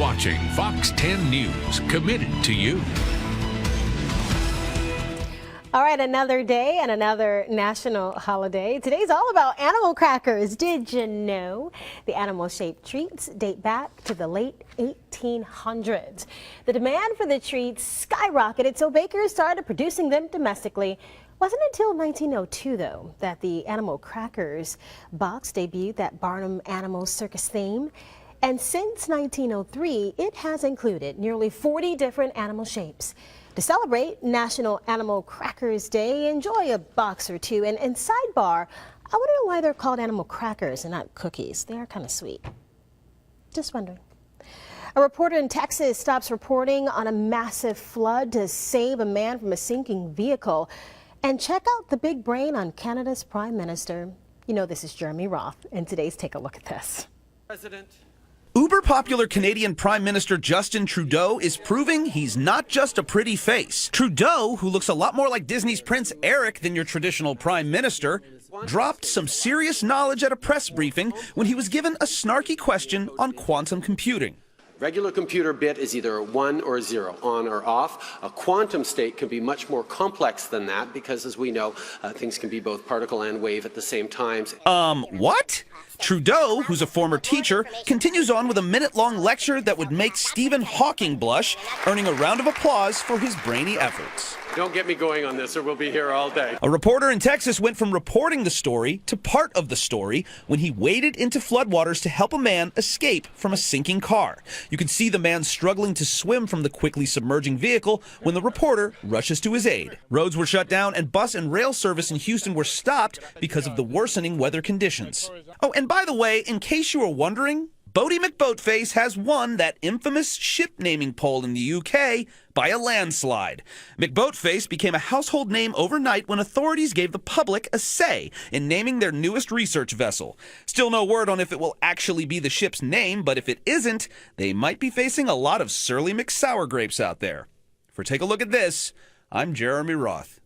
watching Fox 10 News, committed to you. All right, another day and another national holiday. Today's all about animal crackers. Did you know? The animal-shaped treats date back to the late 1800s. The demand for the treats skyrocketed, so bakers started producing them domestically. Wasn't until 1902, though, that the animal crackers box debuted that Barnum Animal Circus theme. And since 1903, it has included nearly 40 different animal shapes. To celebrate National Animal Crackers Day, enjoy a box or two. And sidebar, I wonder why they're called animal crackers and not cookies. They are kind of sweet. Just wondering. A reporter in Texas stops reporting on a massive flood to save a man from a sinking vehicle. And check out the big brain on Canada's Prime Minister. You know this is Jeremy Roth, and today's Take a Look at This. President. Uber-popular Canadian Prime Minister Justin Trudeau is proving he's not just a pretty face. Trudeau, who looks a lot more like Disney's Prince Eric than your traditional Prime Minister, dropped some serious knowledge at a press briefing when he was given a snarky question on quantum computing. Regular computer bit is either a 1 or a 0, on or off. A quantum state can be much more complex than that because, as we know, things can be both particle and wave at the same time. What? Trudeau, who's a former teacher, continues on with a minute-long lecture that would make Stephen Hawking blush, earning a round of applause for his brainy efforts. Don't get me going on this or we'll be here all day. A reporter in Texas went from reporting the story to part of the story when he waded into floodwaters to help a man escape from a sinking car. You can see the man struggling to swim from the quickly submerging vehicle when the reporter rushes to his aid. Roads were shut down and bus and rail service in Houston were stopped because of the worsening weather conditions. Oh, and by the way, in case you were wondering, Boaty McBoatface has won that infamous ship naming poll in the UK by a landslide. McBoatface became a household name overnight when authorities gave the public a say in naming their newest research vessel. Still no word on if it will actually be the ship's name, but if it isn't, they might be facing a lot of surly McSour grapes out there. For Take a Look at This, I'm Jeremy Roth.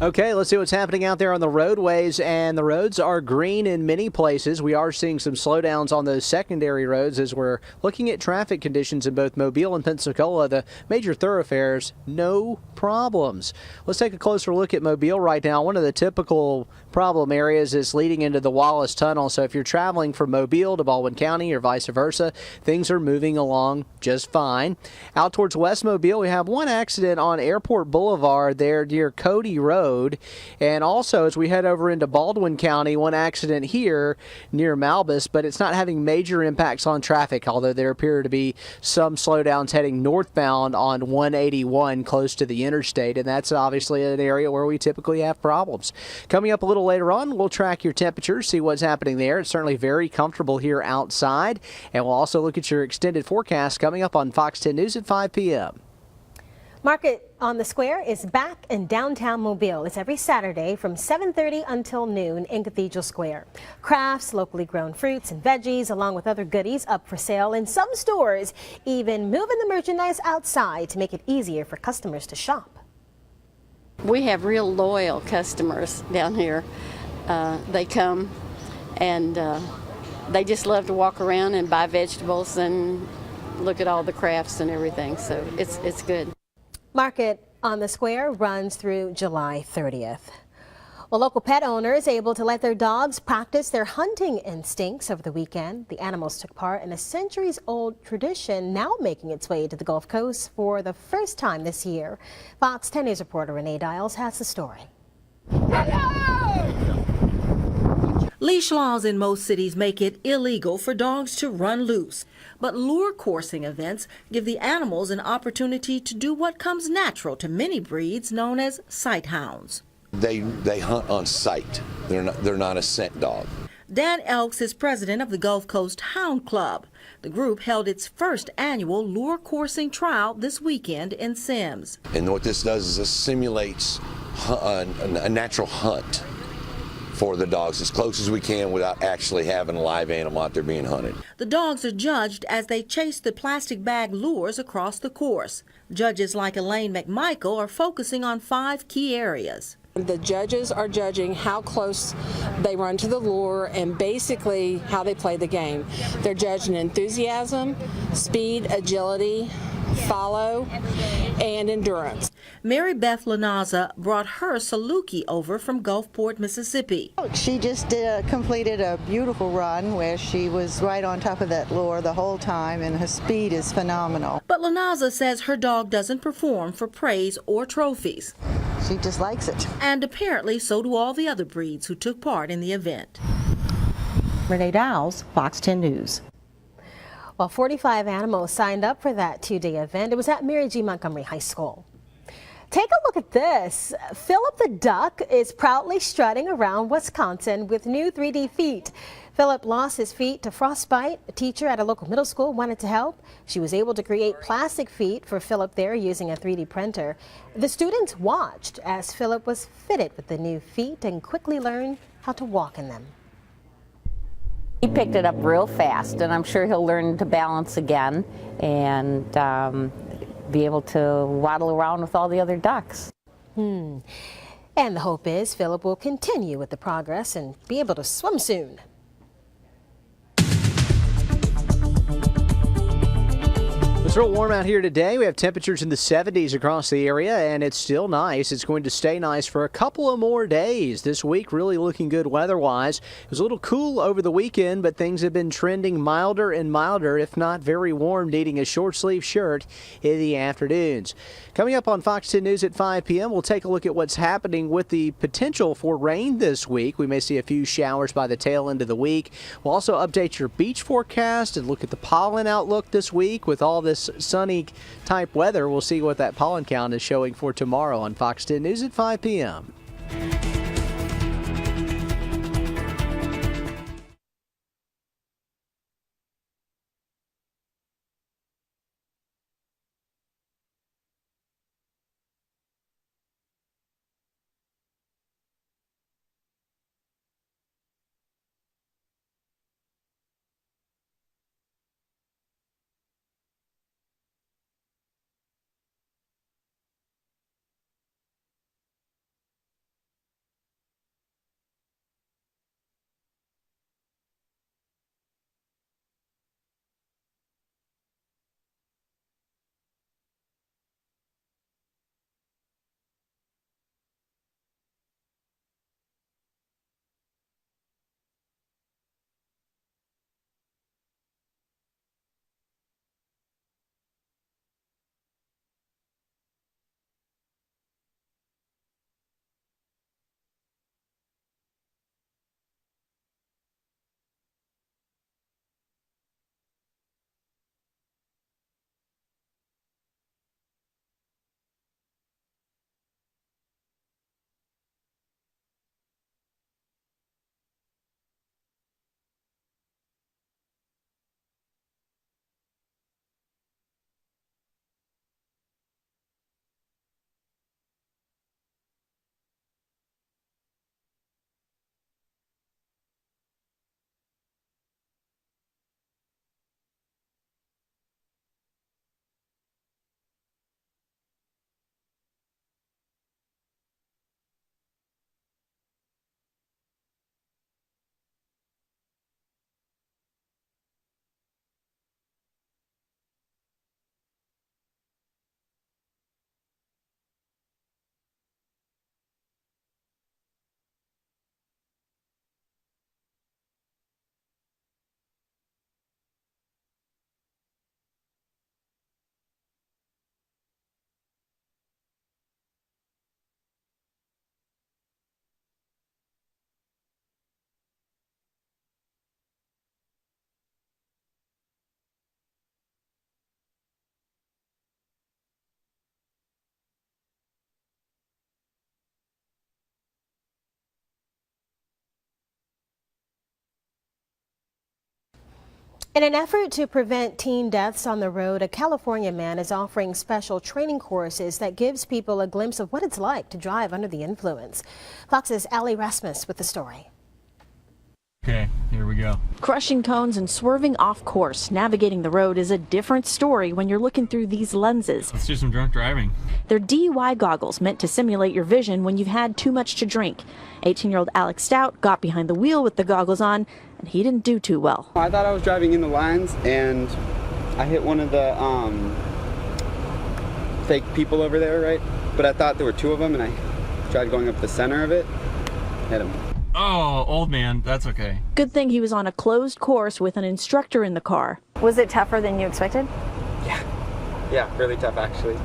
Okay, let's see what's happening out there on the roadways, and the roads are green in many places. We are seeing some slowdowns on those secondary roads as we're looking at traffic conditions in both Mobile and Pensacola. The major thoroughfares, no problems. Let's take a closer look at Mobile right now. One of the typical problem areas is leading into the Wallace Tunnel, so if you're traveling from Mobile to Baldwin County or vice versa, things are moving along just fine. Out towards West Mobile, we have one accident on Airport Boulevard there near Cody Road. And also, as we head over into Baldwin County, one accident here near Malbus, but it's not having major impacts on traffic, although there appear to be some slowdowns heading northbound on 181 close to the interstate, and that's obviously an area where we typically have problems. Coming up a little later on, we'll track your temperatures, see what's happening there. It's certainly very comfortable here outside, and we'll also look at your extended forecast coming up on Fox 10 News at 5 p.m. Market on the Square is back in downtown Mobile. It's every Saturday from 7:30 until noon in Cathedral Square. Crafts, locally grown fruits and veggies, along with other goodies up for sale in some stores, even moving the merchandise outside to make it easier for customers to shop. We have real loyal customers down here. They come and they just love to walk around and buy vegetables and look at all the crafts and everything, so it's good. Market on the Square runs through July 30th. Well, local pet owners able to let their dogs practice their hunting instincts over the weekend. The animals took part in a centuries-old tradition now making its way to the Gulf Coast for the first time this year. Fox 10 News reporter Renee Dials has the story. Leash laws in most cities make it illegal for dogs to run loose, but lure coursing events give the animals an opportunity to do what comes natural to many breeds known as sight hounds. They hunt on sight. They're not a scent dog. Dan Elks is president of the Gulf Coast Hound Club. The group held its first annual lure coursing trial this weekend in Sims. And what this does is it simulates a natural hunt for the dogs as close as we can without actually having a live animal out there being hunted. The dogs are judged as they chase the plastic bag lures across the course. Judges like ELAINE McMichael are focusing on 5 key areas. The judges are judging how close they run to the lure and basically how they play the game. They're judging enthusiasm, speed, agility, follow, and endurance. Mary Beth Lanaza brought her Saluki over from Gulfport, Mississippi. She just completed a beautiful run where she was right on top of that lure the whole time, and her speed is phenomenal. But Lanaza says her dog doesn't perform for praise or trophies. She just likes it. And apparently so do all the other breeds who took part in the event. Renee Dowles, Fox 10 News. Well, 45 animals signed up for that two-day event. It was at Mary G. Montgomery High School. Take a look at this. Philip the duck is proudly strutting around Wisconsin with new 3D feet. Philip lost his feet to frostbite. A teacher at a local middle school wanted to help. She was able to create plastic feet for Philip there using a 3D printer. The students watched as Philip was fitted with the new feet and quickly learned how to walk in them. He picked it up real fast, and I'm sure he'll learn to balance again and be able to waddle around with all the other ducks. And the hope is Philip will continue with the progress and be able to swim soon. It's real warm out here today. We have temperatures in the 70s across the area, and it's still nice. It's going to stay nice for a couple of more days. This week really looking good weather-wise. It was a little cool over the weekend, but things have been trending milder and milder, if not very warm, needing a short-sleeve shirt in the afternoons. Coming up on Fox 10 News at 5 p.m., we'll take a look at what's happening with the potential for rain this week. We may see a few showers by the tail end of the week. We'll also update your beach forecast and look at the pollen outlook this week with all this sunny type weather. We'll see what that pollen count is showing for tomorrow on Fox 10 News at 5 p.m. In an effort to prevent teen deaths on the road, a California man is offering special training courses that gives people a glimpse of what it's like to drive under the influence. Fox's Allie Rasmus with the story. Okay, here we we go. Crushing cones and swerving off course. Navigating the road is a different story when you're looking through these lenses. Let's do some drunk driving. They're DUI goggles meant to simulate your vision when you've had too much to drink. 18-year-old Alex Stout got behind the wheel with the goggles on, and he didn't do too well. I thought I was driving in the lines, and I hit one of the fake people over there, right? But I thought there were two of them, and I tried going up the center of it, hit him. Oh, old man, that's okay. Good thing he was on a closed course with an instructor in the car. Was it tougher than you expected? Yeah, really tough actually.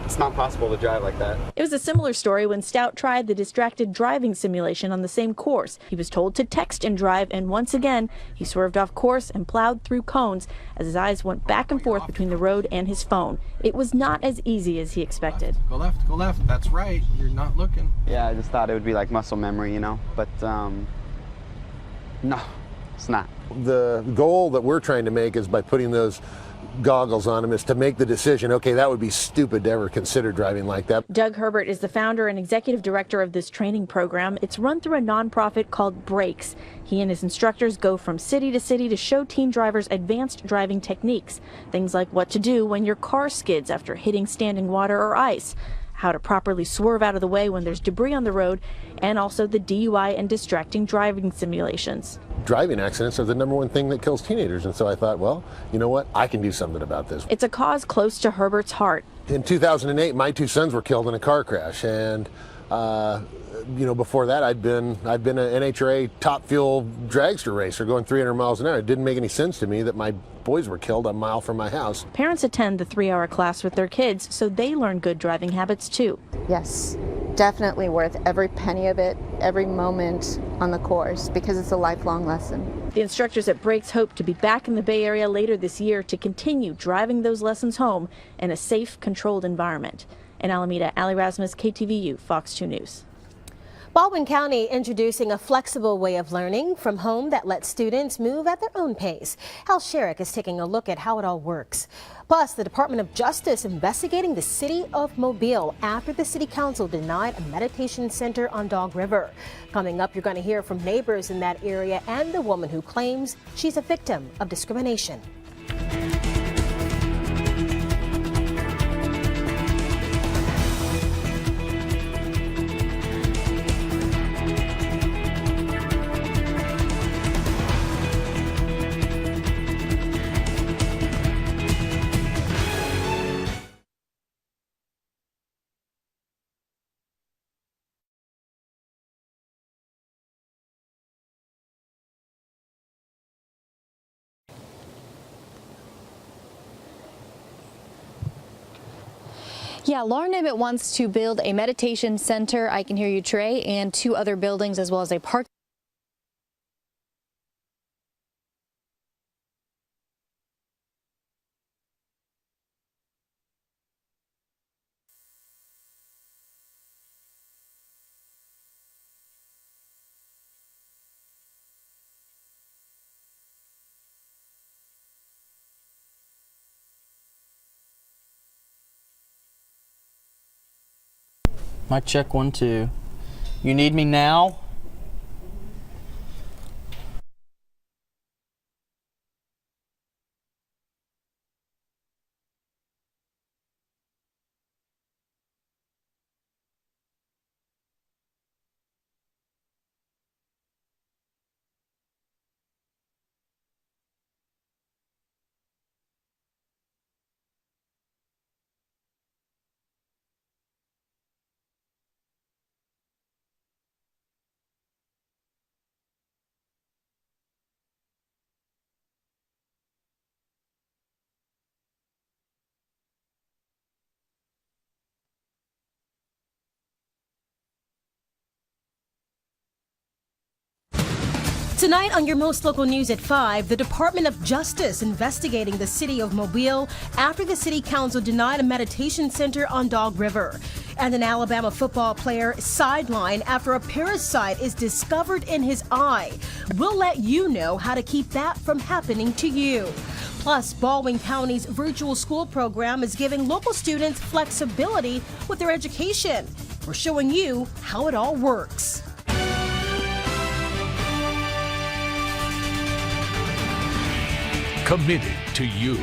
It's not possible to drive like that. It was a similar story when Stout tried the distracted driving simulation on the same course. He was told to text and drive, and once again, he swerved off course and plowed through cones as his eyes went back and forth between the road and his phone. It was not as easy as he expected. Go left, that's right. You're not looking. Yeah, I just thought it would be like muscle memory, you know, but no, it's not. The goal that we're trying to make is by putting those goggles on him is to make the decision, okay, that would be stupid to ever consider driving like that. Doug Herbert is the founder and executive director of this training program. It's run through a nonprofit called Brakes. He and his instructors go from city to show teen drivers advanced driving techniques. Things like what to do when your car skids after hitting standing water or ice, how to properly swerve out of the way when there's debris on the road, and also the DUI and distracting driving simulations. Driving accidents are the #1 thing that kills teenagers, and so I thought, well, you know what, I can do something about this. It's a cause close to Herbert's heart. In 2008, my 2 sons were killed in a car crash, and you know, before that, I'd been an NHRA top fuel dragster racer going 300 miles an hour. It didn't make any sense to me that my boys were killed a mile from my house. Parents attend the 3-hour class with their kids, so they learn good driving habits too. Yes, definitely worth every penny of it, every moment on the course, because it's a lifelong lesson. The instructors at Brakes hope to be back in the Bay Area later this year to continue driving those lessons home in a safe, controlled environment. In Alameda, Allie Rasmus, KTVU, Fox 2 News. Baldwin County introducing a flexible way of learning from home that lets students move at their own pace. Hal Sherrick is taking a look at how it all works. Plus, the Department of Justice investigating the city of Mobile after the city council denied a meditation center on Dog River. Coming up, you're going to hear from neighbors in that area and the woman who claims she's a victim of discrimination. Yeah, Lauren Nibbett wants to build a meditation center, I can hear you, Trey, and 2 other buildings as well as a park. Mic check 1 2. You need me now? Tonight on your most local news at 5, the Department of Justice investigating the city of Mobile after the city council denied a meditation center on Dog River. And an Alabama football player sidelined after a parasite is discovered in his eye. We'll let you know how to keep that from happening to you. Plus, Baldwin County's virtual school program is giving local students flexibility with their education. We're showing you how it all works. committed to you.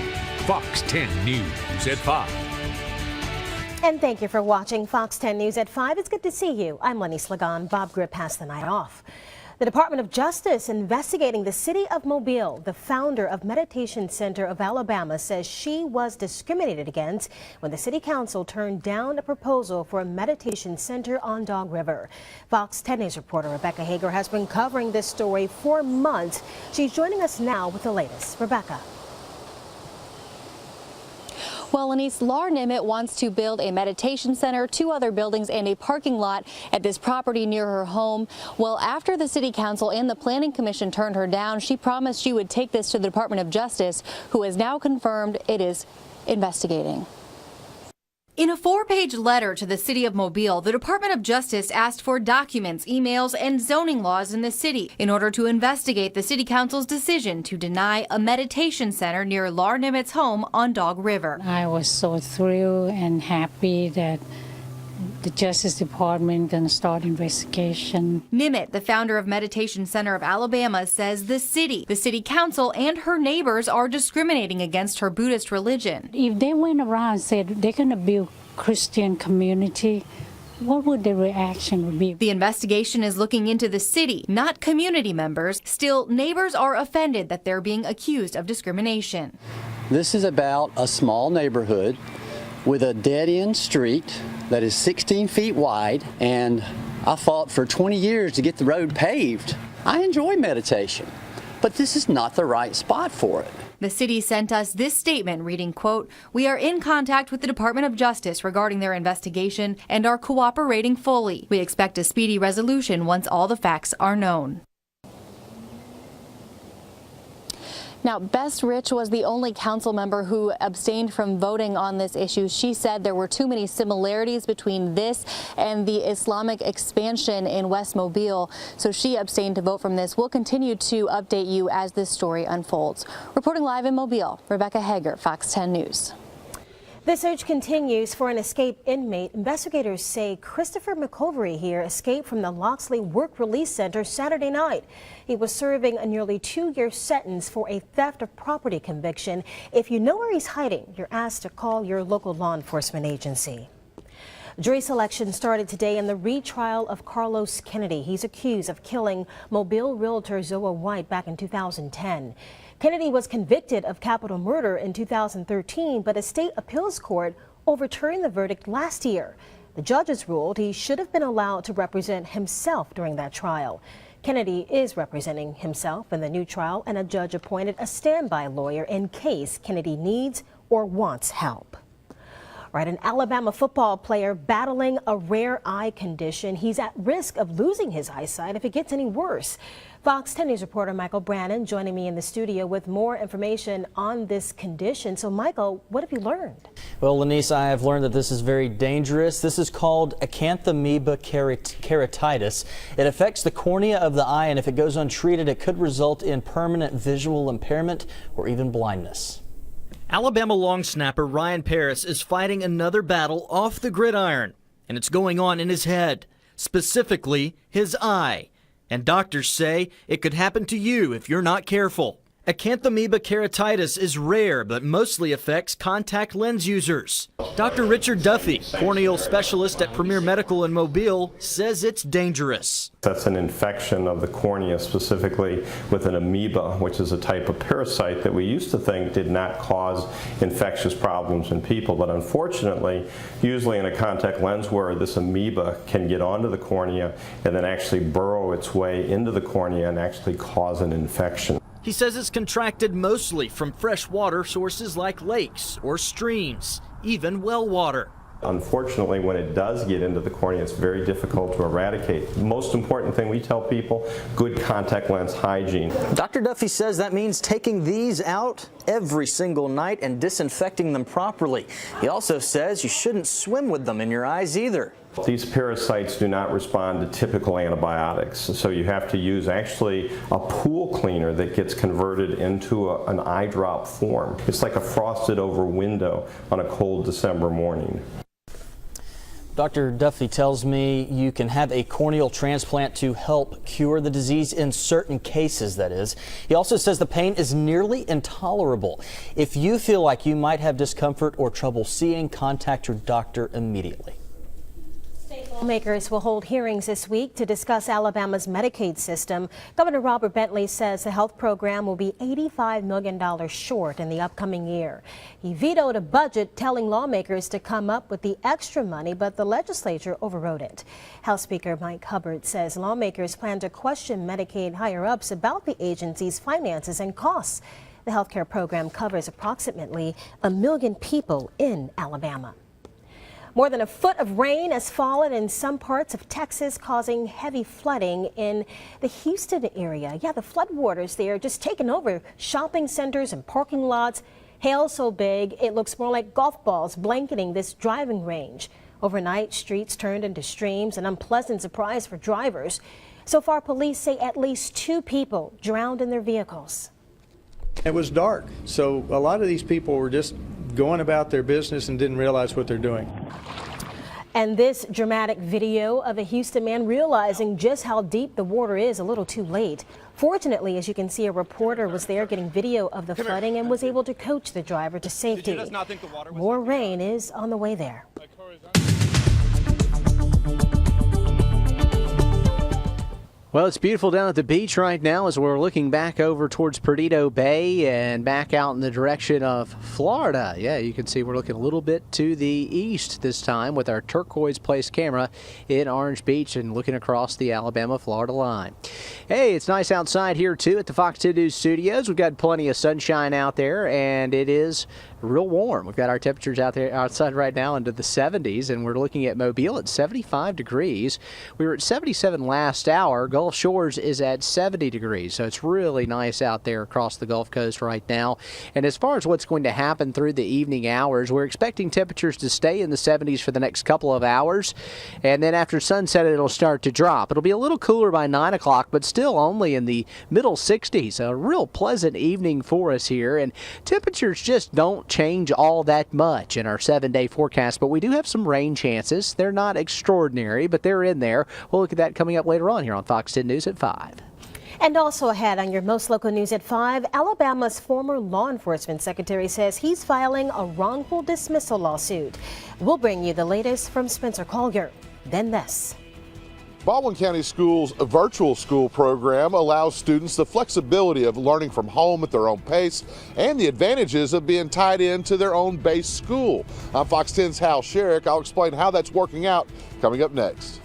Fox 10 News at 5. And thank you for watching Fox 10 News at 5. It's good to see you. I'm Lenny Slagan. Bob Grip passed the night off. The Department of Justice investigating the city of Mobile. The founder of Meditation Center of Alabama says she was discriminated against when the city council turned down a proposal for a meditation center on Dog River. Fox 10 News reporter Rebecca Hager has been covering this story for months. She's joining us now with the latest. Rebecca. Well, Lenise, Laura Nimmitt wants to build a meditation center, 2 other buildings, and a parking lot at this property near her home. Well, after the city council and the planning commission turned her down, she promised she would take this to the Department of Justice, who has now confirmed it is investigating. In a 4-page letter to the city of Mobile, the Department of Justice asked for documents, emails, and zoning laws in the city in order to investigate the city council's decision to deny a meditation center near Laura Nimmitt's home on Dog River. I was so thrilled and happy that the Justice Department going to start investigation. Nimmitt, the founder of Meditation Center of Alabama, says the city council, and her neighbors are discriminating against her Buddhist religion. If they went around and said they're going to build Christian community, what would the reaction be? The investigation is looking into the city, not community members. Still, neighbors are offended that they're being accused of discrimination. This is about a small neighborhood with a dead-end street that is 16 feet wide, and I fought for 20 years to get the road paved. I enjoy meditation, but this is not the right spot for it. The city sent us this statement reading, quote, "We are in contact with the Department of Justice regarding their investigation and are cooperating fully. We expect a speedy resolution once all the facts are known." Now, Bess Rich was the only council member who abstained from voting on this issue. She said there were too many similarities between this and the Islamic expansion in West Mobile, so she abstained to vote from this. We'll continue to update you as this story unfolds. Reporting live in Mobile, Rebecca Hager, Fox 10 News. The search continues for an escaped inmate. Investigators say Christopher McCovery here escaped from the Loxley Work Release Center Saturday night. He was serving a nearly 2-year sentence for a theft of property conviction. If you know where he's hiding, you're asked to call your local law enforcement agency. Jury selection started today in the retrial of Carlos Kennedy. He's accused of killing Mobile realtor Zoa White back in 2010. Kennedy was convicted of capital murder in 2013, but a state appeals court overturned the verdict last year. The judges ruled he should have been allowed to represent himself during that trial. Kennedy is representing himself in the new trial, and a judge appointed a standby lawyer in case Kennedy needs or wants help. Right, an Alabama football player battling a rare eye condition. He's at risk of losing his eyesight if it gets any worse. Fox 10 News reporter Michael Brannon joining me in the studio with more information on this condition. So, Michael, what have you learned? Well, Lenise, I have learned that this is very dangerous. This is called acanthamoeba keratitis. It affects the cornea of the eye, and if it goes untreated, it could result in permanent visual impairment or even blindness. Alabama long snapper Ryan Paris is fighting another battle off the gridiron, and it's going on in his head, specifically his eye. And doctors say it could happen to you if you're not careful. Acanthamoeba keratitis is rare, but mostly affects contact lens users. Dr. Richard Duffy, corneal specialist at Premier Medical in Mobile, says it's dangerous. That's an infection of the cornea, specifically with an amoeba, which is a type of parasite that we used to think did not cause infectious problems in people. But unfortunately, usually in a contact lens wearer, this amoeba can get onto the cornea and then actually burrow its way into the cornea and actually cause an infection. He says it's contracted mostly from fresh water sources like lakes or streams, even well water. Unfortunately, when it does get into the cornea, it's very difficult to eradicate. The most important thing we tell people, good contact lens hygiene. Dr. Duffy says that means taking these out every single night and disinfecting them properly. He also says you shouldn't swim with them in your eyes either. These parasites do not respond to typical antibiotics, so you have to use actually a pool cleaner that gets converted into an eye drop form. It's like a frosted over window on a cold December morning. Dr. Duffy tells me you can have a corneal transplant to help cure the disease in certain cases, that is. He also says the pain is nearly intolerable. If you feel like you might have discomfort or trouble seeing, contact your doctor immediately. Lawmakers will hold hearings this week to discuss Alabama's Medicaid system. Governor Robert Bentley says the health program will be $85 million short in the upcoming year. He vetoed a budget telling lawmakers to come up with the extra money, but the legislature overrode it. House Speaker Mike Hubbard says lawmakers plan to question Medicaid higher-ups about the agency's finances and costs. The health care program covers approximately 1 million people in Alabama. More than a foot of rain has fallen in some parts of Texas, causing heavy flooding in the Houston area. Yeah, the floodwaters there just taken over shopping centers and parking lots. Hail so big it looks more like golf balls blanketing this driving range. Overnight, streets turned into streams, an unpleasant surprise for drivers. So far, police say at least 2 people drowned in their vehicles. It was dark, so a lot of these people were just going about their business and didn't realize what they're doing. And this dramatic video of a Houston man realizing just how deep the water is a little too late. Fortunately, as you can see, a reporter was there getting video of the flooding and was able to coach the driver to safety. More rain is on the way there. Well, it's beautiful down at the beach right now as we're looking back over towards Perdido Bay and back out in the direction of Florida. Yeah, you can see we're looking a little bit to the east this time with our turquoise place camera in Orange Beach and looking across the Alabama-Florida line. Hey, it's nice outside here, too, at the Fox 2 News studios. We've got plenty of sunshine out there, and it is real warm. We've got our temperatures out there outside right now into the 70s, and we're looking at Mobile at 75 degrees. We were at 77 last hour. Gulf Shores is at 70 degrees, so it's really nice out there across the Gulf Coast right now. And as far as what's going to happen through the evening hours, we're expecting temperatures to stay in the 70s for the next couple of hours, and then after sunset it'll start to drop. It'll be a little cooler by 9 o'clock, but still only in the middle 60s. A real pleasant evening for us here, and temperatures just don't change all that much in our 7-day forecast, but we do have some rain chances. They're not extraordinary, but they're in there. We'll look at that coming up later on here on Fox 10 News at 5. And also ahead on your most local news at 5, Alabama's former law enforcement secretary says he's filing a wrongful dismissal lawsuit. We'll bring you the latest from Spencer Collier. Then this. Baldwin County Schools' virtual school program allows students the flexibility of learning from home at their own pace and the advantages of being tied into their own base school. I'm Fox 10's Hal Sherrick. I'll explain how that's working out coming up next.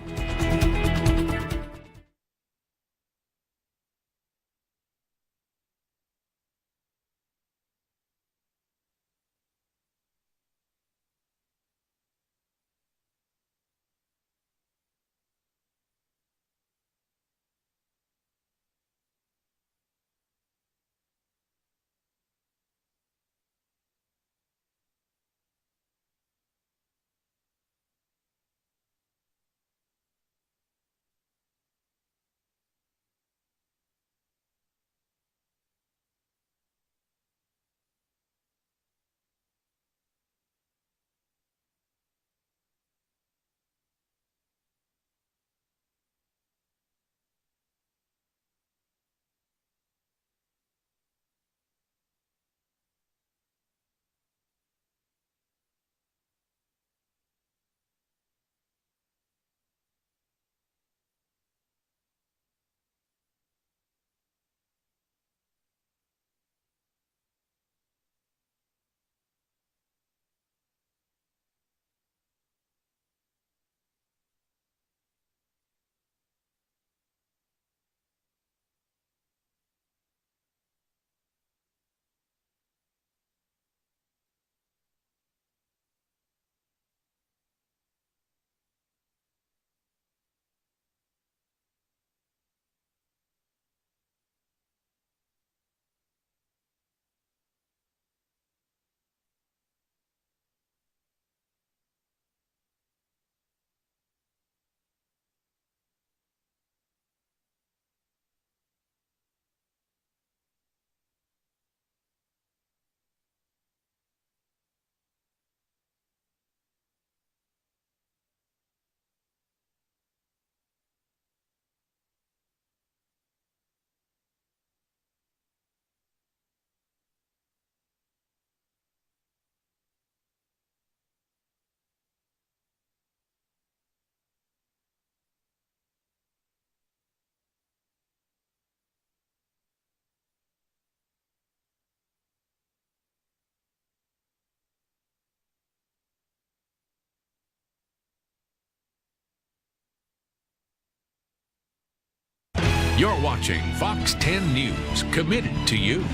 You're watching Fox 10 News, committed to you.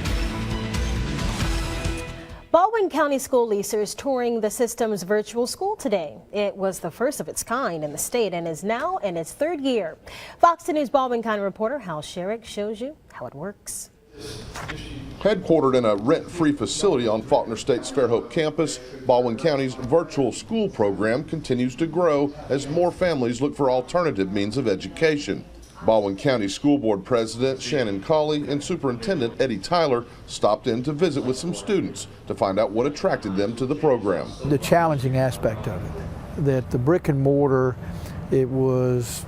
Baldwin County school leasers touring the system's virtual school today. It was the first of its kind in the state and is now in its third year. Fox 10 News Baldwin County reporter Hal Sherrick shows you how it works. Headquartered in a rent-free facility on Faulkner State's Fairhope campus, Baldwin County's virtual school program continues to grow as more families look for alternative means of education. Baldwin County School Board President Shannon Cawley and Superintendent Eddie Tyler stopped in to visit with some students to find out what attracted them to the program. The challenging aspect of it, that the brick and mortar, it was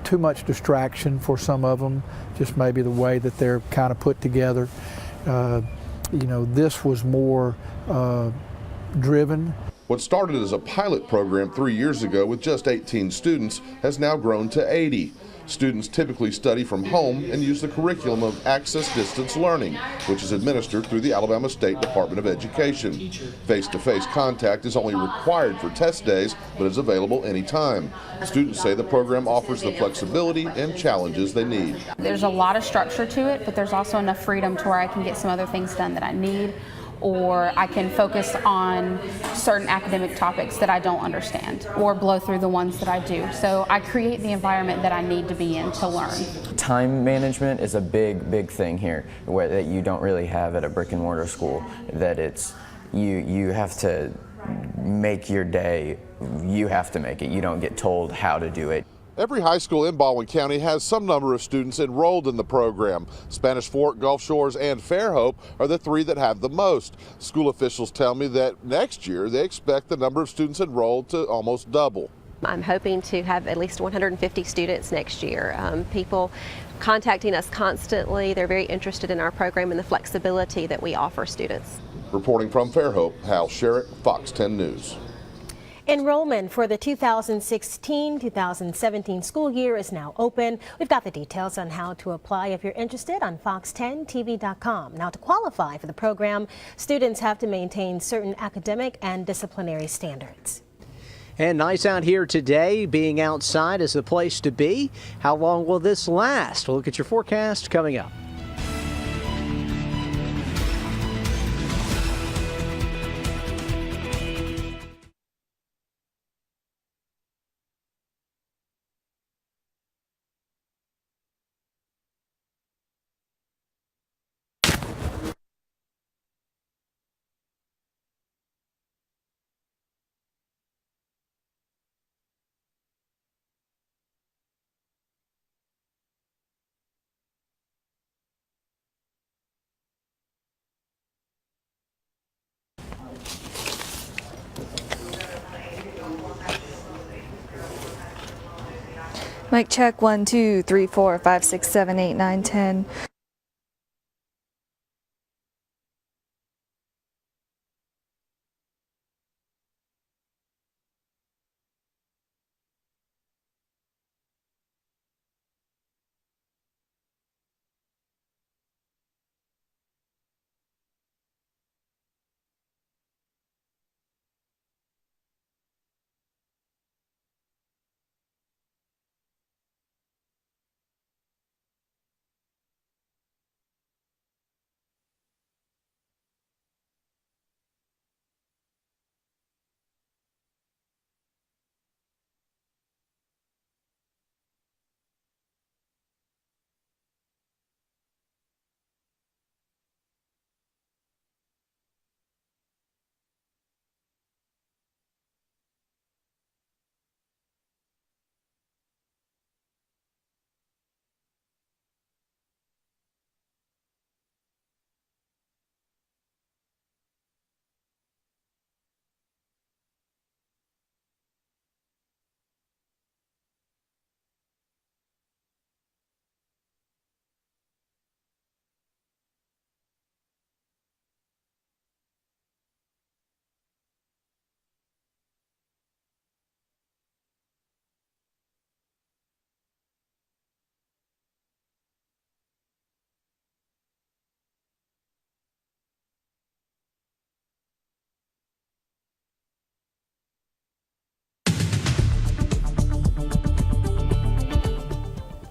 too much distraction for some of them, just maybe the way that they're kind of put together. This was more driven. What started as a pilot program 3 years ago with just 18 students has now grown to 80. Students typically study from home and use the curriculum of Access Distance Learning, which is administered through the Alabama State Department of Education. Face-to-face contact is only required for test days, but is available anytime. Students say the program offers the flexibility and challenges they need. There's a lot of structure to it, but there's also enough freedom to where I can get some other things done that I need, or I can focus on certain academic topics that I don't understand, or blow through the ones that I do. So I create the environment that I need to be in to learn. Time management is a big thing here that you don't really have at a brick and mortar school, that it's you have to make your day, you have to make it. You don't get told how to do it. Every high school in Baldwin County has some number of students enrolled in the program. Spanish Fork, Gulf Shores, and Fairhope are the three that have the most. School officials tell me that next year they expect the number of students enrolled to almost double. I'm hoping to have at least 150 students next year. People contacting us constantly. They're very interested in our program and the flexibility that we offer students. Reporting from Fairhope, Hal Sherrick, Fox 10 News. Enrollment for the 2016-2017 school year is now open. We've got the details on how to apply if you're interested on fox10tv.com. Now, to qualify for the program, students have to maintain certain academic and disciplinary standards. And nice out here today. Being outside is the place to be. How long will this last? We'll look at your forecast coming up. Mic check 1 2 3 4 5 6 7 8 9 10.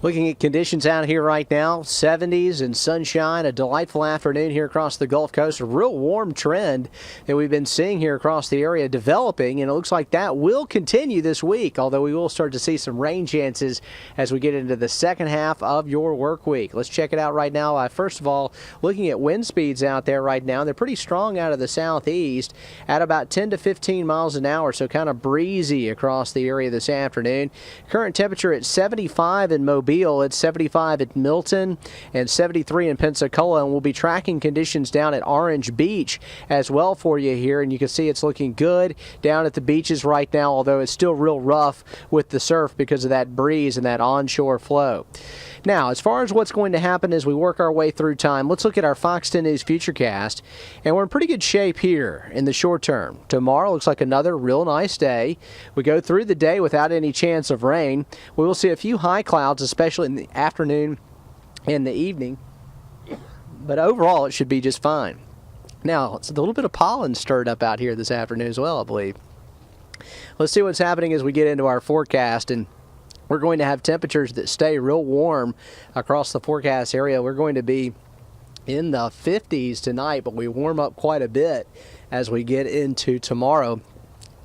Looking at conditions out here right now, 70s and sunshine, a delightful afternoon here across the Gulf Coast. A real warm trend that we've been seeing here across the area developing, and it looks like that will continue this week, although we will start to see some rain chances as we get into the second half of your work week. Let's check it out right now. First of all, looking at wind speeds out there right now, they're pretty strong out of the southeast at about 10 to 15 miles an hour, so kind of breezy across the area this afternoon. Current temperature at 75 in Mobile. It's 75 at Milton and 73 in Pensacola, and we'll be tracking conditions down at Orange Beach as well for you here, and you can see it's looking good down at the beaches right now, although it's still real rough with the surf because of that breeze and that onshore flow. Now, as far as what's going to happen as we work our way through time, let's look at our Fox 10 News Futurecast, and we're in pretty good shape here in the short term. Tomorrow looks like another real nice day. We go through the day without any chance of rain. We will see a few high clouds, especially in the afternoon and the evening, but overall it should be just fine. Now, it's a little bit of pollen stirred up out here this afternoon as well, I believe. Let's see what's happening as we get into our forecast, and we're going to have temperatures that stay real warm across the forecast area. We're going to be in the 50s tonight, but we warm up quite a bit as we get into tomorrow.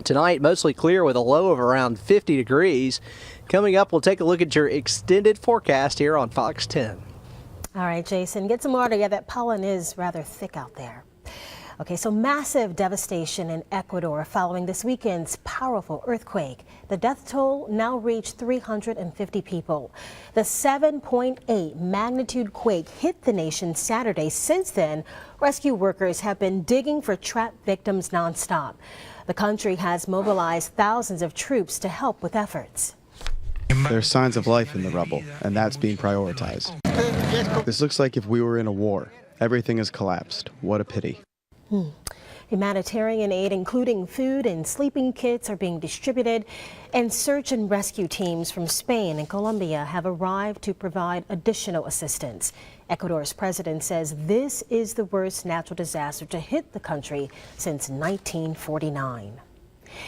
Tonight, mostly clear with a low of around 50 degrees. Coming up, we'll take a look at your extended forecast here on Fox 10. All right, Jason, get some water. Yeah, that pollen is rather thick out there. Okay, so massive devastation in Ecuador following this weekend's powerful earthquake. The death toll now reached 350 people. The 7.8 magnitude quake hit the nation Saturday. Since then, rescue workers have been digging for trapped victims nonstop. The country has mobilized thousands of troops to help with efforts. There's signs of life in the rubble, and that's being prioritized. This looks like if we were in a war. Everything has collapsed. What a pity. Humanitarian aid, including food and sleeping kits, are being distributed, and search and rescue teams from Spain and Colombia have arrived to provide additional assistance. Ecuador's president says this is the worst natural disaster to hit the country since 1949.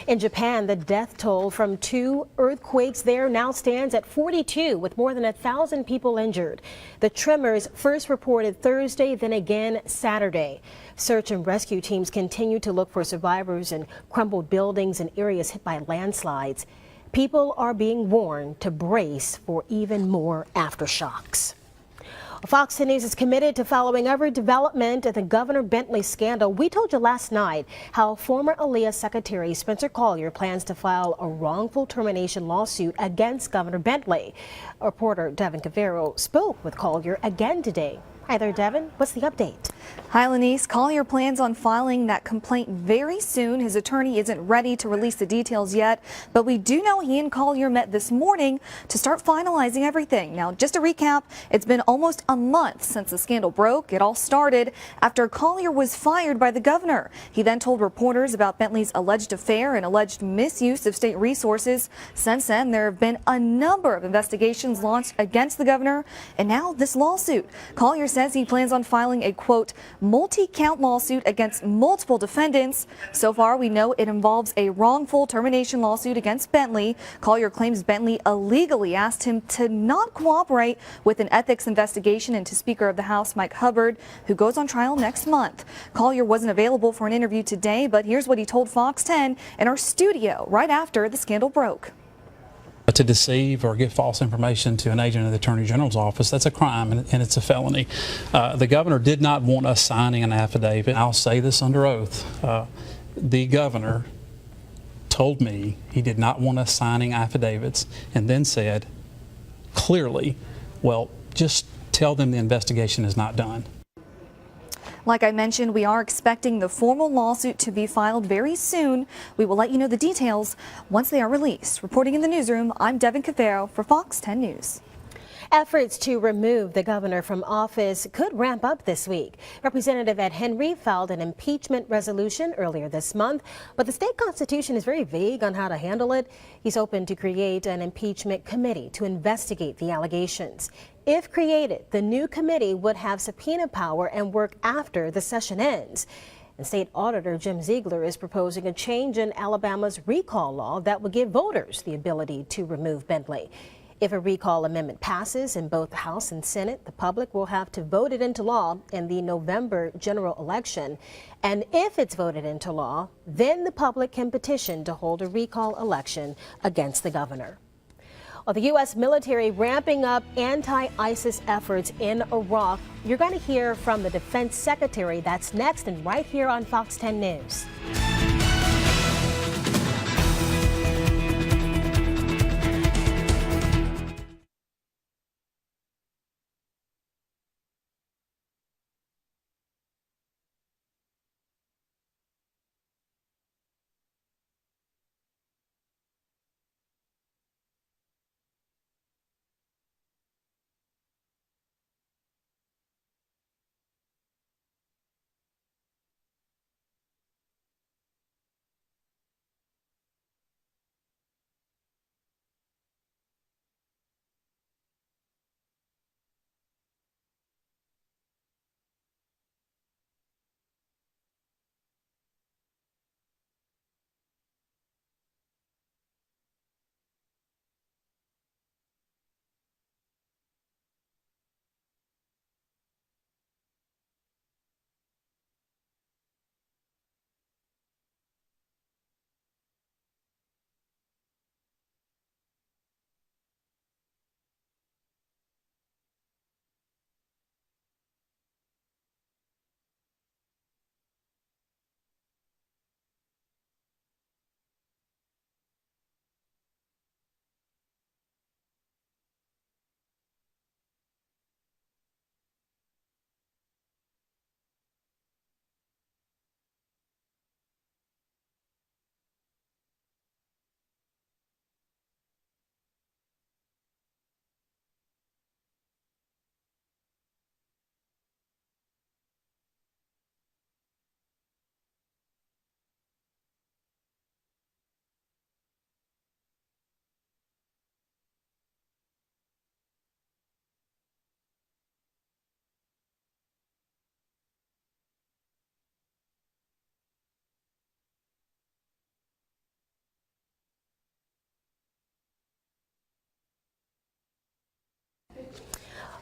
In Japan, the death toll from 2 earthquakes there now stands at 42, with more than 1,000 people injured. The tremors first reported Thursday, then again Saturday. Search and rescue teams continue to look for survivors in crumbled buildings and areas hit by landslides. People are being warned to brace for even more aftershocks. Fox 10 News is committed to following every development at the Governor Bentley scandal. We told you last night how former ALEA Secretary Spencer Collier plans to file a wrongful termination lawsuit against Governor Bentley. Reporter Devin Cavero spoke with Collier again today. Hi there, Devin. What's the update? Hi, Lenise. Collier plans on filing that complaint very soon. His attorney isn't ready to release the details yet, but we do know he and Collier met this morning to start finalizing everything. Now, just to recap, it's been almost a month since the scandal broke. It all started after Collier was fired by the governor. He then told reporters about Bentley's alleged affair and alleged misuse of state resources. Since then, there have been a number of investigations launched against the governor, and now this lawsuit. Collier says he plans on filing a, quote, multi-count lawsuit against multiple defendants. So far, we know it involves a wrongful termination lawsuit against Bentley. Collier claims Bentley illegally asked him to not cooperate with an ethics investigation into Speaker of the House Mike Hubbard, who goes on trial next month. Collier wasn't available for an interview today, but here's what he told Fox 10 in our studio right after the scandal broke. To deceive or give false information to an agent of the Attorney General's office, that's a crime and it's a felony. The governor did not want us signing an affidavit. I'll say this under oath. The governor told me he did not want us signing affidavits and then said clearly, well, just tell them the investigation is not done. Like I mentioned, we are expecting the formal lawsuit to be filed very soon. We will let you know the details once they are released. Reporting in the newsroom, I'm Devin Cavero for Fox 10 News. Efforts to remove the governor from office could ramp up this week. Representative Ed Henry filed an impeachment resolution earlier this month, but the state constitution is very vague on how to handle it. He's open to create an impeachment committee to investigate the allegations. If created, the new committee would have subpoena power and work after the session ends. And State Auditor Jim Ziegler is proposing a change in Alabama's recall law that would give voters the ability to remove Bentley. If a recall amendment passes in both the House and Senate, the public will have to vote it into law in the November general election. And if it's voted into law, then the public can petition to hold a recall election against the governor. Well, the U.S. military ramping up anti-ISIS efforts in Iraq. You're going to hear from the Defense Secretary. That's next and right here on Fox 10 News.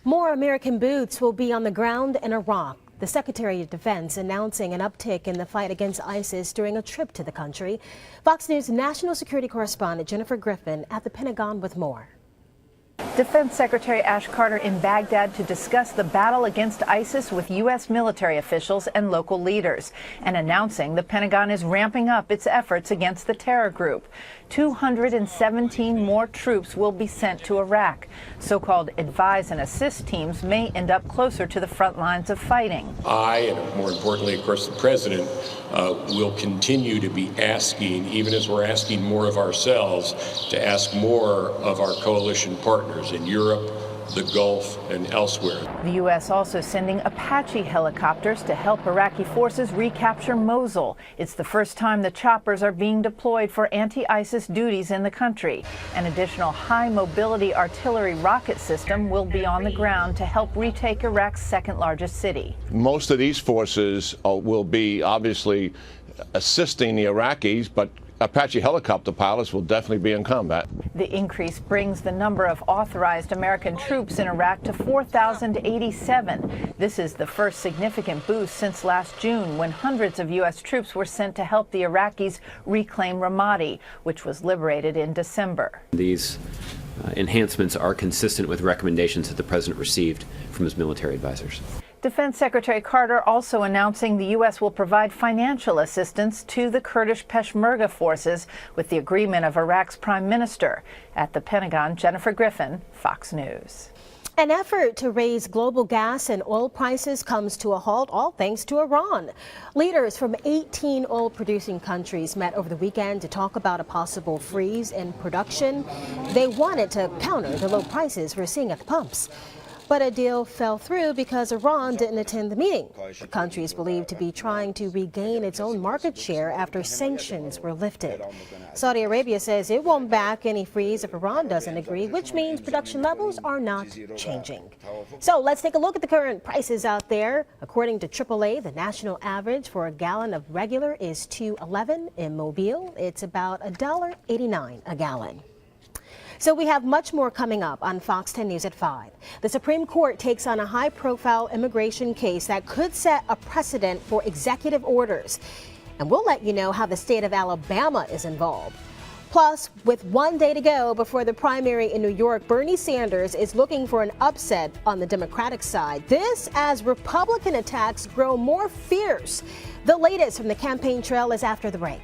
More American boots will be on the ground in Iraq. The Secretary of Defense announcing an uptick in the fight against ISIS during a trip to the country. Fox News national security correspondent Jennifer Griffin at the Pentagon with more. Defense Secretary Ash Carter in Baghdad to discuss the battle against ISIS with U.S. military officials and local leaders, and announcing the Pentagon is ramping up its efforts against the terror group. 217 more troops will be sent to Iraq. So-called advise and assist teams may end up closer to the front lines of fighting. I, and more importantly, of course, the President, will continue to be asking, even as we're asking more of ourselves, to ask more of our coalition partners in Europe, the Gulf, and elsewhere. The U.S. also sending Apache helicopters to help Iraqi forces recapture Mosul. It's the first time the choppers are being deployed for anti-ISIS duties in the country. An additional high-mobility artillery rocket system will be on the ground to help retake Iraq's second-largest city. Most of these forces will be obviously assisting the Iraqis, but Apache helicopter pilots will definitely be in combat. The increase brings the number of authorized American troops in Iraq to 4,087. This is the first significant boost since last June, when hundreds of U.S. troops were sent to help the Iraqis reclaim Ramadi, which was liberated in December. These enhancements are consistent with recommendations that the President received from his military advisors. Defense Secretary Carter also announcing the U.S. will provide financial assistance to the Kurdish Peshmerga forces with the agreement of Iraq's Prime Minister. At the Pentagon, Jennifer Griffin, Fox News. An effort to raise global gas and oil prices comes to a halt, all thanks to Iran. Leaders from 18 oil-producing countries met over the weekend to talk about a possible freeze in production. They wanted to counter the low prices we're seeing at the pumps. But a deal fell through because Iran didn't attend the meeting. The country is believed to be trying to regain its own market share after sanctions were lifted. Saudi Arabia says it won't back any freeze if Iran doesn't agree, which means production levels are not changing. So let's take a look at the current prices out there. According to AAA, the national average for a gallon of regular is $2.11. In Mobile, it's about $1.89 a gallon. So we have much more coming up on Fox 10 News at 5. The Supreme Court takes on a high-profile immigration case that could set a precedent for executive orders. And we'll let you know how the state of Alabama is involved. Plus, with 1 day to go before the primary in New York, Bernie Sanders is looking for an upset on the Democratic side. This as Republican attacks grow more fierce. The latest from the campaign trail is after the break.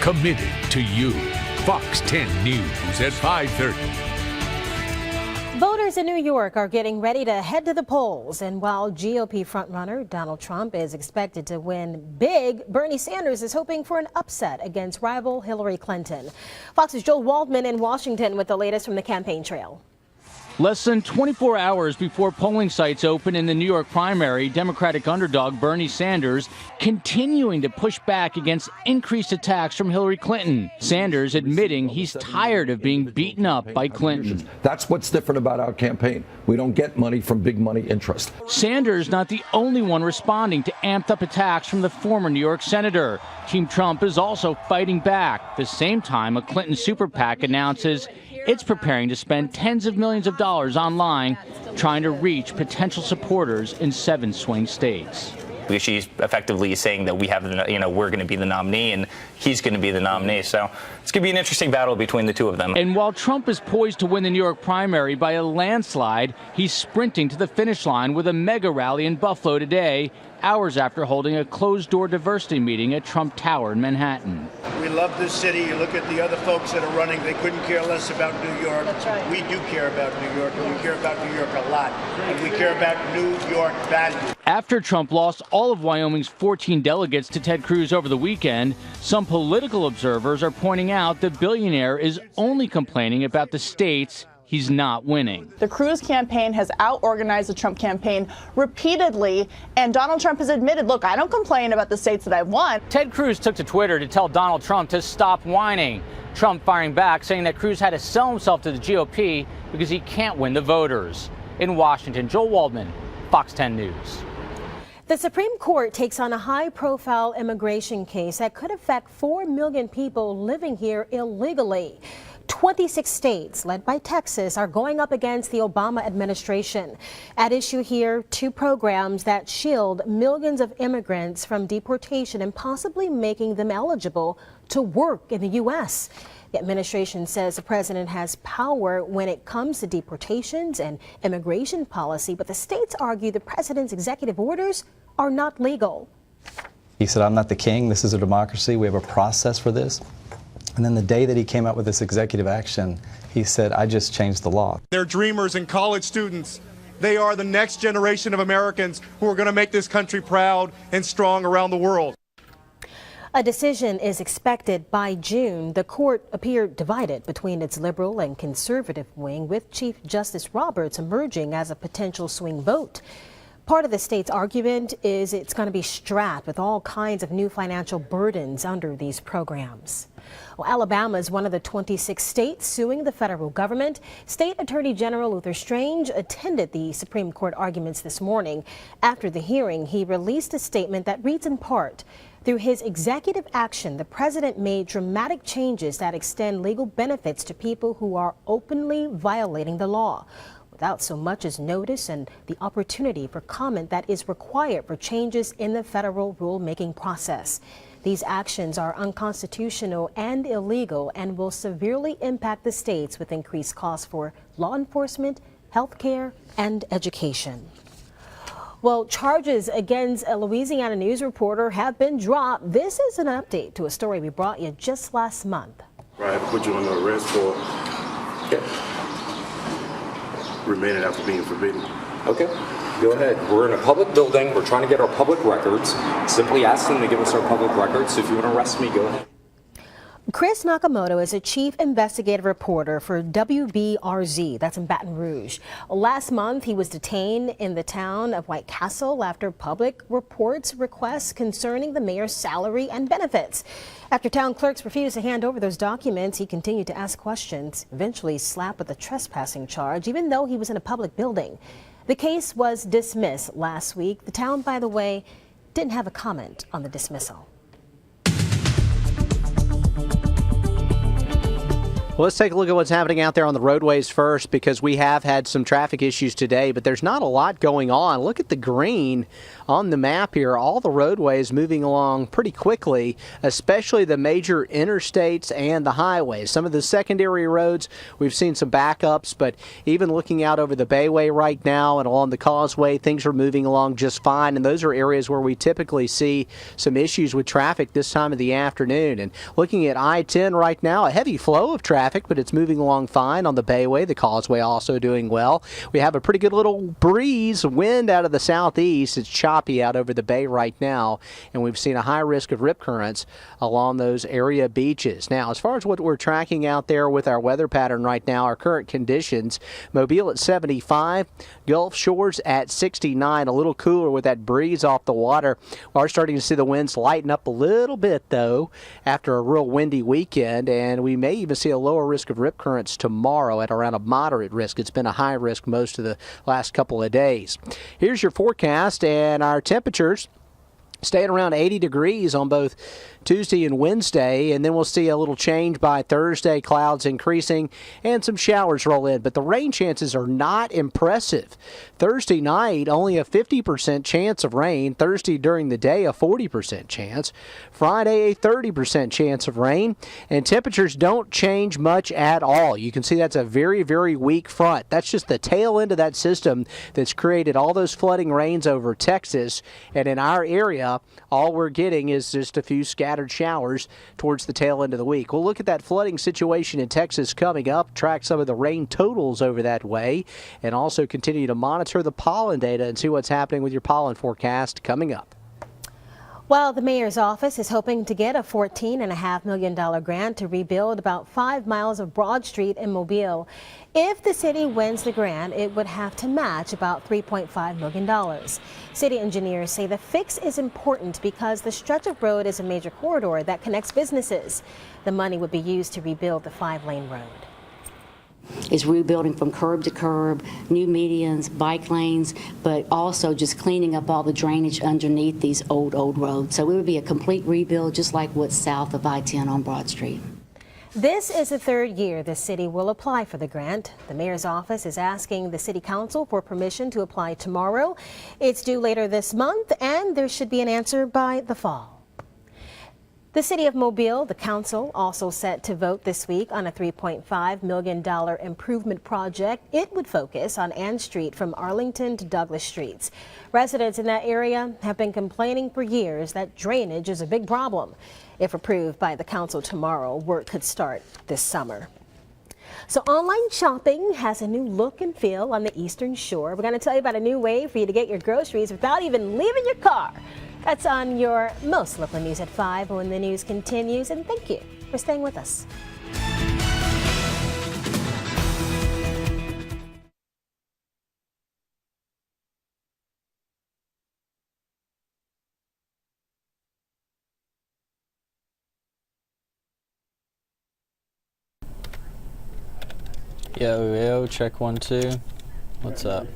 Committed to you. Fox 10 News at 5:30. Voters in New York are getting ready to head to the polls. And while GOP frontrunner Donald Trump is expected to win big, Bernie Sanders is hoping for an upset against rival Hillary Clinton. Fox's Joel Waldman in Washington with the latest from the campaign trail. Less than 24 hours before polling sites open in the New York primary, Democratic underdog Bernie Sanders continuing to push back against increased attacks from Hillary Clinton. Sanders admitting he's tired of being beaten up by Clinton. That's what's different about our campaign. We don't get money from big money interest. Sanders not the only one responding to amped up attacks from the former New York senator. Team Trump is also fighting back. At the same time, a Clinton super PAC announces it's preparing to spend tens of millions of dollars online trying to reach potential supporters in 7 swing states. She's effectively saying that we have, we're going to be the nominee and he's going to be the nominee. So it's going to be an interesting battle between the two of them. And while Trump is poised to win the New York primary by a landslide, he's sprinting to the finish line with a mega rally in Buffalo today, hours after holding a closed-door diversity meeting at Trump Tower in Manhattan. We love this city. You look at the other folks that are running, they couldn't care less about New York. That's right. We do care about New York, and we care about New York a lot. And we care about New York values. After Trump lost all of Wyoming's 14 delegates to Ted Cruz over the weekend, some political observers are pointing out the billionaire is only complaining about the states he's not winning. The Cruz campaign has out-organized the Trump campaign repeatedly, and Donald Trump has admitted, look, I don't complain about the states that I've won. Ted Cruz took to Twitter to tell Donald Trump to stop whining. Trump firing back, saying that Cruz had to sell himself to the GOP because he can't win the voters. In Washington, Joel Waldman, Fox 10 News. The Supreme Court takes on a high-profile immigration case that could affect 4 million people living here illegally. 26 states, led by Texas, are going up against the Obama administration. At issue here, 2 programs that shield millions of immigrants from deportation and possibly making them eligible to work in the U.S. The administration says the president has power when it comes to deportations and immigration policy, but the states argue the president's executive orders are not legal. He said, I'm not the king. This is a democracy. We have a process for this. And then the day that he came out with this executive action, he said, I just changed the law. They're dreamers and college students. They are the next generation of Americans who are going to make this country proud and strong around the world. A decision is expected by June. The court appeared divided between its liberal and conservative wing, with Chief Justice Roberts emerging as a potential swing vote. Part of the state's argument is it's going to be strapped with all kinds of new financial burdens under these programs. Well, Alabama is one of the 26 states suing the federal government. State Attorney General Luther Strange attended the Supreme Court arguments this morning. After the hearing, he released a statement that reads in part, through his executive action, the president made dramatic changes that extend legal benefits to people who are openly violating the law, without so much as notice and the opportunity for comment that is required for changes in the federal rulemaking process. These actions are unconstitutional and illegal and will severely impact the states with increased costs for law enforcement, health care, and education. Well, charges against a Louisiana news reporter have been dropped. This is an update to a story we brought you just last month. Right, put you under arrest for remaining after being forbidden. Okay, go ahead. We're in a public building. We're trying to get our public records. Simply ask them to give us our public records. So if you want to arrest me, go ahead. Chris Nakamoto is a chief investigative reporter for WBRZ, that's in Baton Rouge. Last month, he was detained in the town of White Castle after public reports requests concerning the mayor's salary and benefits. After town clerks refused to hand over those documents, he continued to ask questions, eventually slapped with a trespassing charge, even though he was in a public building. The case was dismissed last week. The town, by the way, didn't have a comment on the dismissal. Well, let's take a look at what's happening out there on the roadways first, because we have had some traffic issues today, but there's not a lot going on. Look at the green on the map here. All the roadways moving along pretty quickly, especially the major interstates and the highways. Some of the secondary roads, we've seen some backups, but even looking out over the Bayway right now and along the Causeway, things are moving along just fine, and those are areas where we typically see some issues with traffic this time of the afternoon. And looking at I-10 right now, a heavy flow of traffic, but it's moving along fine on the Bayway. The Causeway also doing well. We have a pretty good little breeze, wind out of the southeast. It's choppy out over the bay right now, and we've seen a high risk of rip currents along those area beaches. Now, as far as what we're tracking out there with our weather pattern right now, our current conditions, Mobile at 75, Gulf Shores at 69, a little cooler with that breeze off the water. We are starting to see the winds lighten up a little bit, though, after a real windy weekend, and we may even see a lower risk of rip currents tomorrow at around a moderate risk. It's been a high risk most of the last couple of days. Here's your forecast and our temperatures. Staying around 80 degrees on both Tuesday and Wednesday, and then we'll see a little change by Thursday, clouds increasing and some showers roll in, but the rain chances are not impressive. Thursday night, only a 50% chance of rain. Thursday during the day, a 40% chance. Friday, a 30% chance of rain, and temperatures don't change much at all. You can see that's a very, very weak front. That's just the tail end of that system that's created all those flooding rains over Texas, and in our area, all we're getting is just a few scattered showers towards the tail end of the week. We'll look at that flooding situation in Texas coming up, track some of the rain totals over that way, and also continue to monitor the pollen data and see what's happening with your pollen forecast coming up. Well, the mayor's office is hoping to get a $14.5 million grant to rebuild about 5 miles of Broad Street in Mobile. If the city wins the grant, it would have to match about $3.5 million. City engineers say the fix is important because the stretch of road is a major corridor that connects businesses. The money would be used to rebuild the 5-lane road. is rebuilding from curb to curb, new medians, bike lanes, but also just cleaning up all the drainage underneath these old roads. So it would be a complete rebuild, just like what's south of I-10 on Broad Street. This is the third year the city will apply for the grant. The mayor's office is asking the city council for permission to apply tomorrow. It's due later this month, and there should be an answer by the fall. The City of Mobile, the council, also set to vote this week on a $3.5 million improvement project. It would focus on Ann Street from Arlington to Douglas Streets. Residents in that area have been complaining for years that drainage is a big problem. If approved by the council tomorrow, work could start this summer. So online shopping has a new look and feel on the Eastern Shore. We're going to tell you about a new way for you to get your groceries without even leaving your car. That's on your most local news at 5 when the news continues. And thank you for staying with us. Yo, check 1, 2. What's up?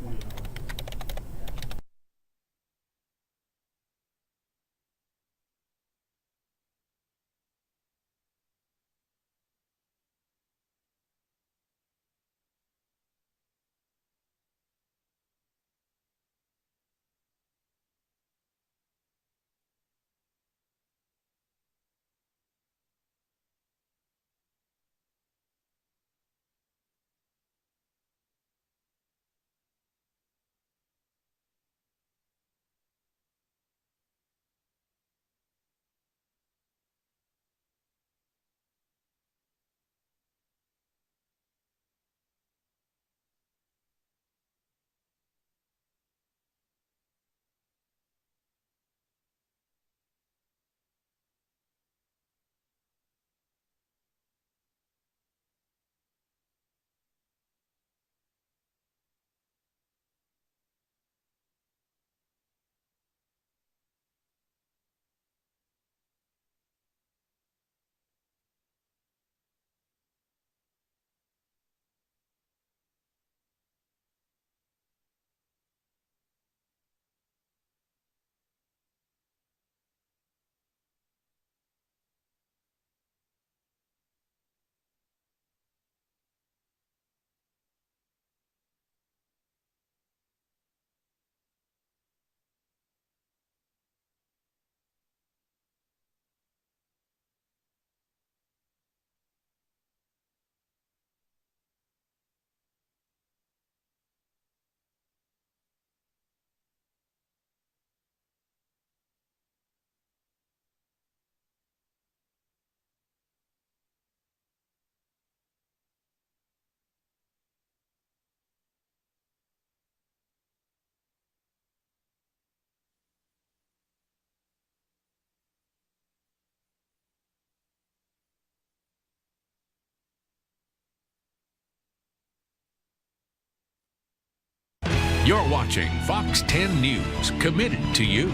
You're watching Fox 10 News, committed to you.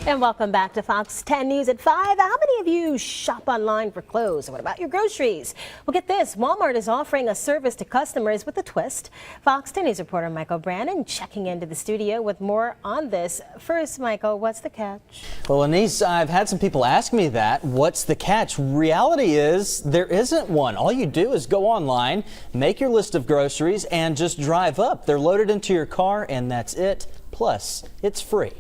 And welcome back to Fox 10 News at 5. How many of you shop online for clothes? What about your groceries? Well, get this. Walmart is offering a service to customers with a twist. Fox 10 News reporter Michael Brannon checking into the studio with more on this. First, Michael, what's the catch? Well, Anise, I've had some people ask me that. What's the catch? Reality is there isn't one. All you do is go online, make your list of groceries, and just drive up. They're loaded into your car, and that's it. Plus, it's free.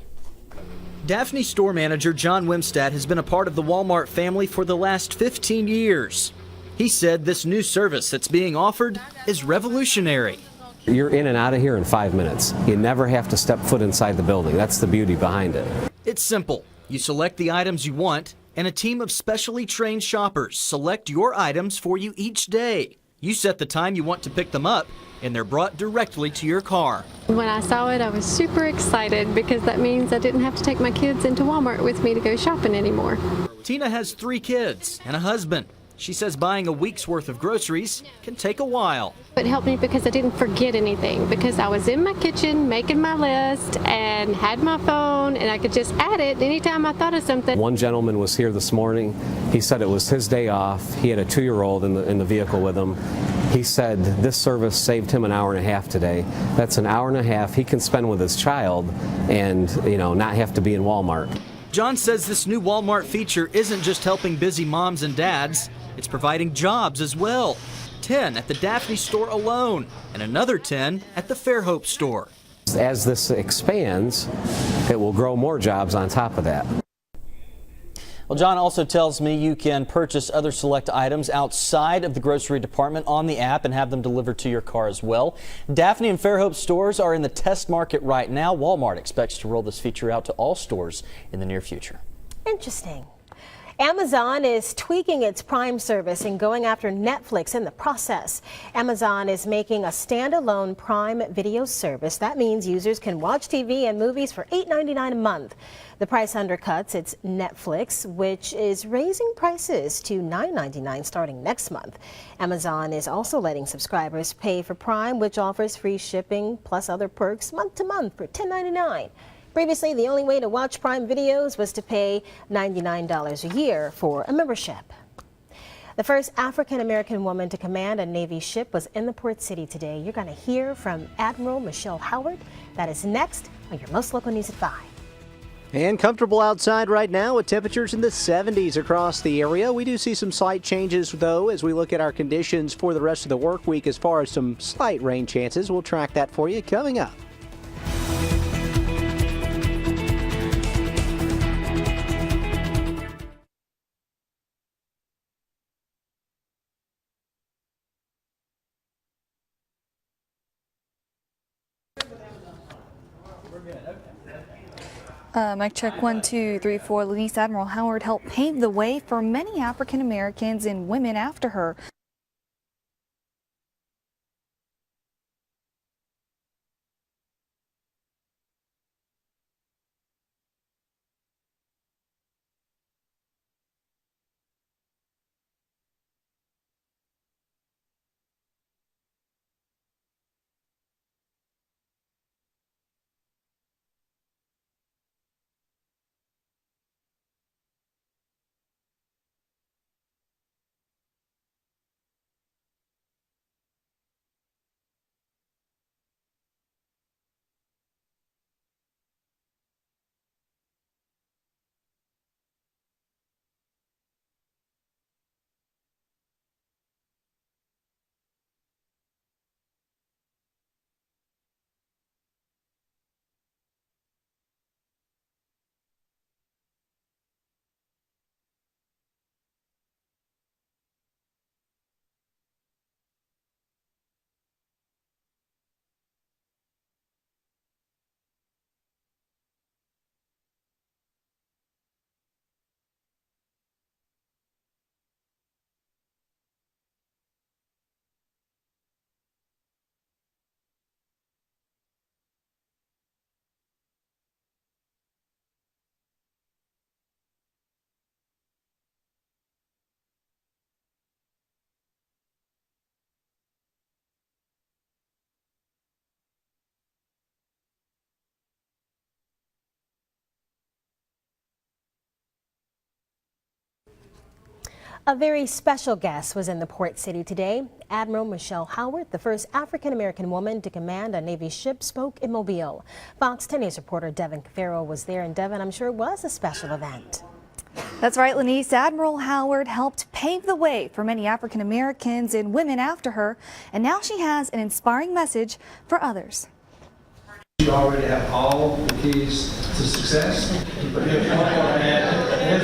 Daphne store manager John Wimstad has been a part of the Walmart family for the last 15 years. He said this new service that's being offered is revolutionary. You're in and out of here in 5 minutes. You never have to step foot inside the building. That's the beauty behind it. It's simple. You select the items you want, and a team of specially trained shoppers select your items for you each day. You set the time you want to pick them up, and they're brought directly to your car. When I saw it, I was super excited because that means I didn't have to take my kids into Walmart with me to go shopping anymore. Tina has 3 kids and a husband. She says buying a week's worth of groceries can take a while. It helped me because I didn't forget anything, because I was in my kitchen making my list and had my phone, and I could just add it anytime I thought of something. One gentleman was here this morning. He said it was his day off. He had a 2-year-old in the vehicle with him. He said this service saved him an hour and a half today. That's an hour and a half he can spend with his child and, not have to be in Walmart. John says this new Walmart feature isn't just helping busy moms and dads, it's providing jobs as well. 10 at the Daphne store alone, and another 10 at the Fairhope store. As this expands, it will grow more jobs on top of that. Well, John also tells me you can purchase other select items outside of the grocery department on the app and have them delivered to your car as well. Daphne and Fairhope stores are in the test market right now. Walmart expects to roll this feature out to all stores in the near future. Interesting. Amazon is tweaking its Prime service and going after Netflix in the process. Amazon is making a standalone Prime video service. That means users can watch TV and movies for $8.99 a month. The price undercuts its Netflix, which is raising prices to $9.99 starting next month. Amazon is also letting subscribers pay for Prime, which offers free shipping plus other perks month to month for $10.99. Previously, the only way to watch Prime videos was to pay $99 a year for a membership. The first African-American woman to command a Navy ship was in the port city today. You're going to hear from Admiral MCMICHAEL Howard. That is next on your Most Local News at 5. And comfortable outside right now with temperatures in the 70s across the area. We do see some slight changes, though, as we look at our conditions for the rest of the work week as far as some slight rain chances. We'll track that for you coming up. Mic check 1, 2, 3, 4. Lenise Admiral Howard helped pave the way for many African Americans and women after her. A very special guest was in the port city today. Admiral MCMICHAEL Howard, the first African-American woman to command a Navy ship, spoke in Mobile. Fox 10 News reporter Devin Cafaro was there, and Devin, I'm sure it was a special event. That's right, Lenise. Admiral Howard helped pave the way for many African Americans and women after her, and now she has an inspiring message for others. You already have all the keys to success. Here's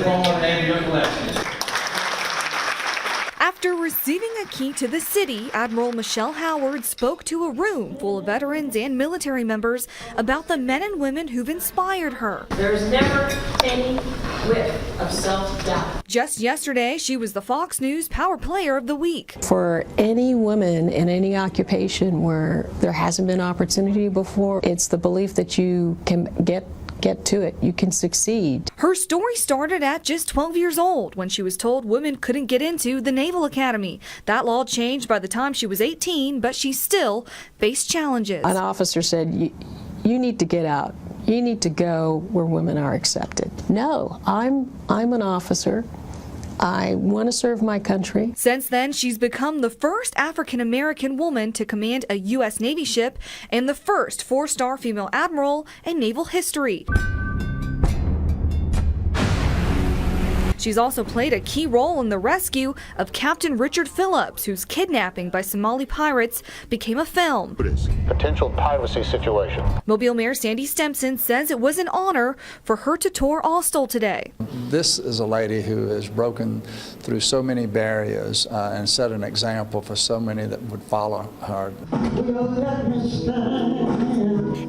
one more name in your collection. After receiving a key to the city, Admiral MCMICHAEL Howard spoke to a room full of veterans and military members about the men and women who've inspired her. There's never any whiff of self-doubt. Just yesterday, she was the Fox News Power Player of the Week. For any woman in any occupation where there hasn't been opportunity before, it's the belief that you can get Get to it. You can succeed. Her story started at just 12 years old when she was told women couldn't get into the Naval Academy. That law changed by the time she was 18, but she still faced challenges. An officer said, you need to get out. You need to go where women are accepted. No, I'm an officer. I want to serve my country. Since then, she's become the first African-American woman to command a U.S. Navy ship and the first 4-star female admiral in naval history. She's also played a key role in the rescue of Captain Richard Phillips, whose kidnapping by Somali pirates became a film. Potential piracy situation. Mobile Mayor Sandy Stimson says it was an honor for her to tour Austell today. This is a lady who has broken through so many barriers and set an example for so many that would follow her.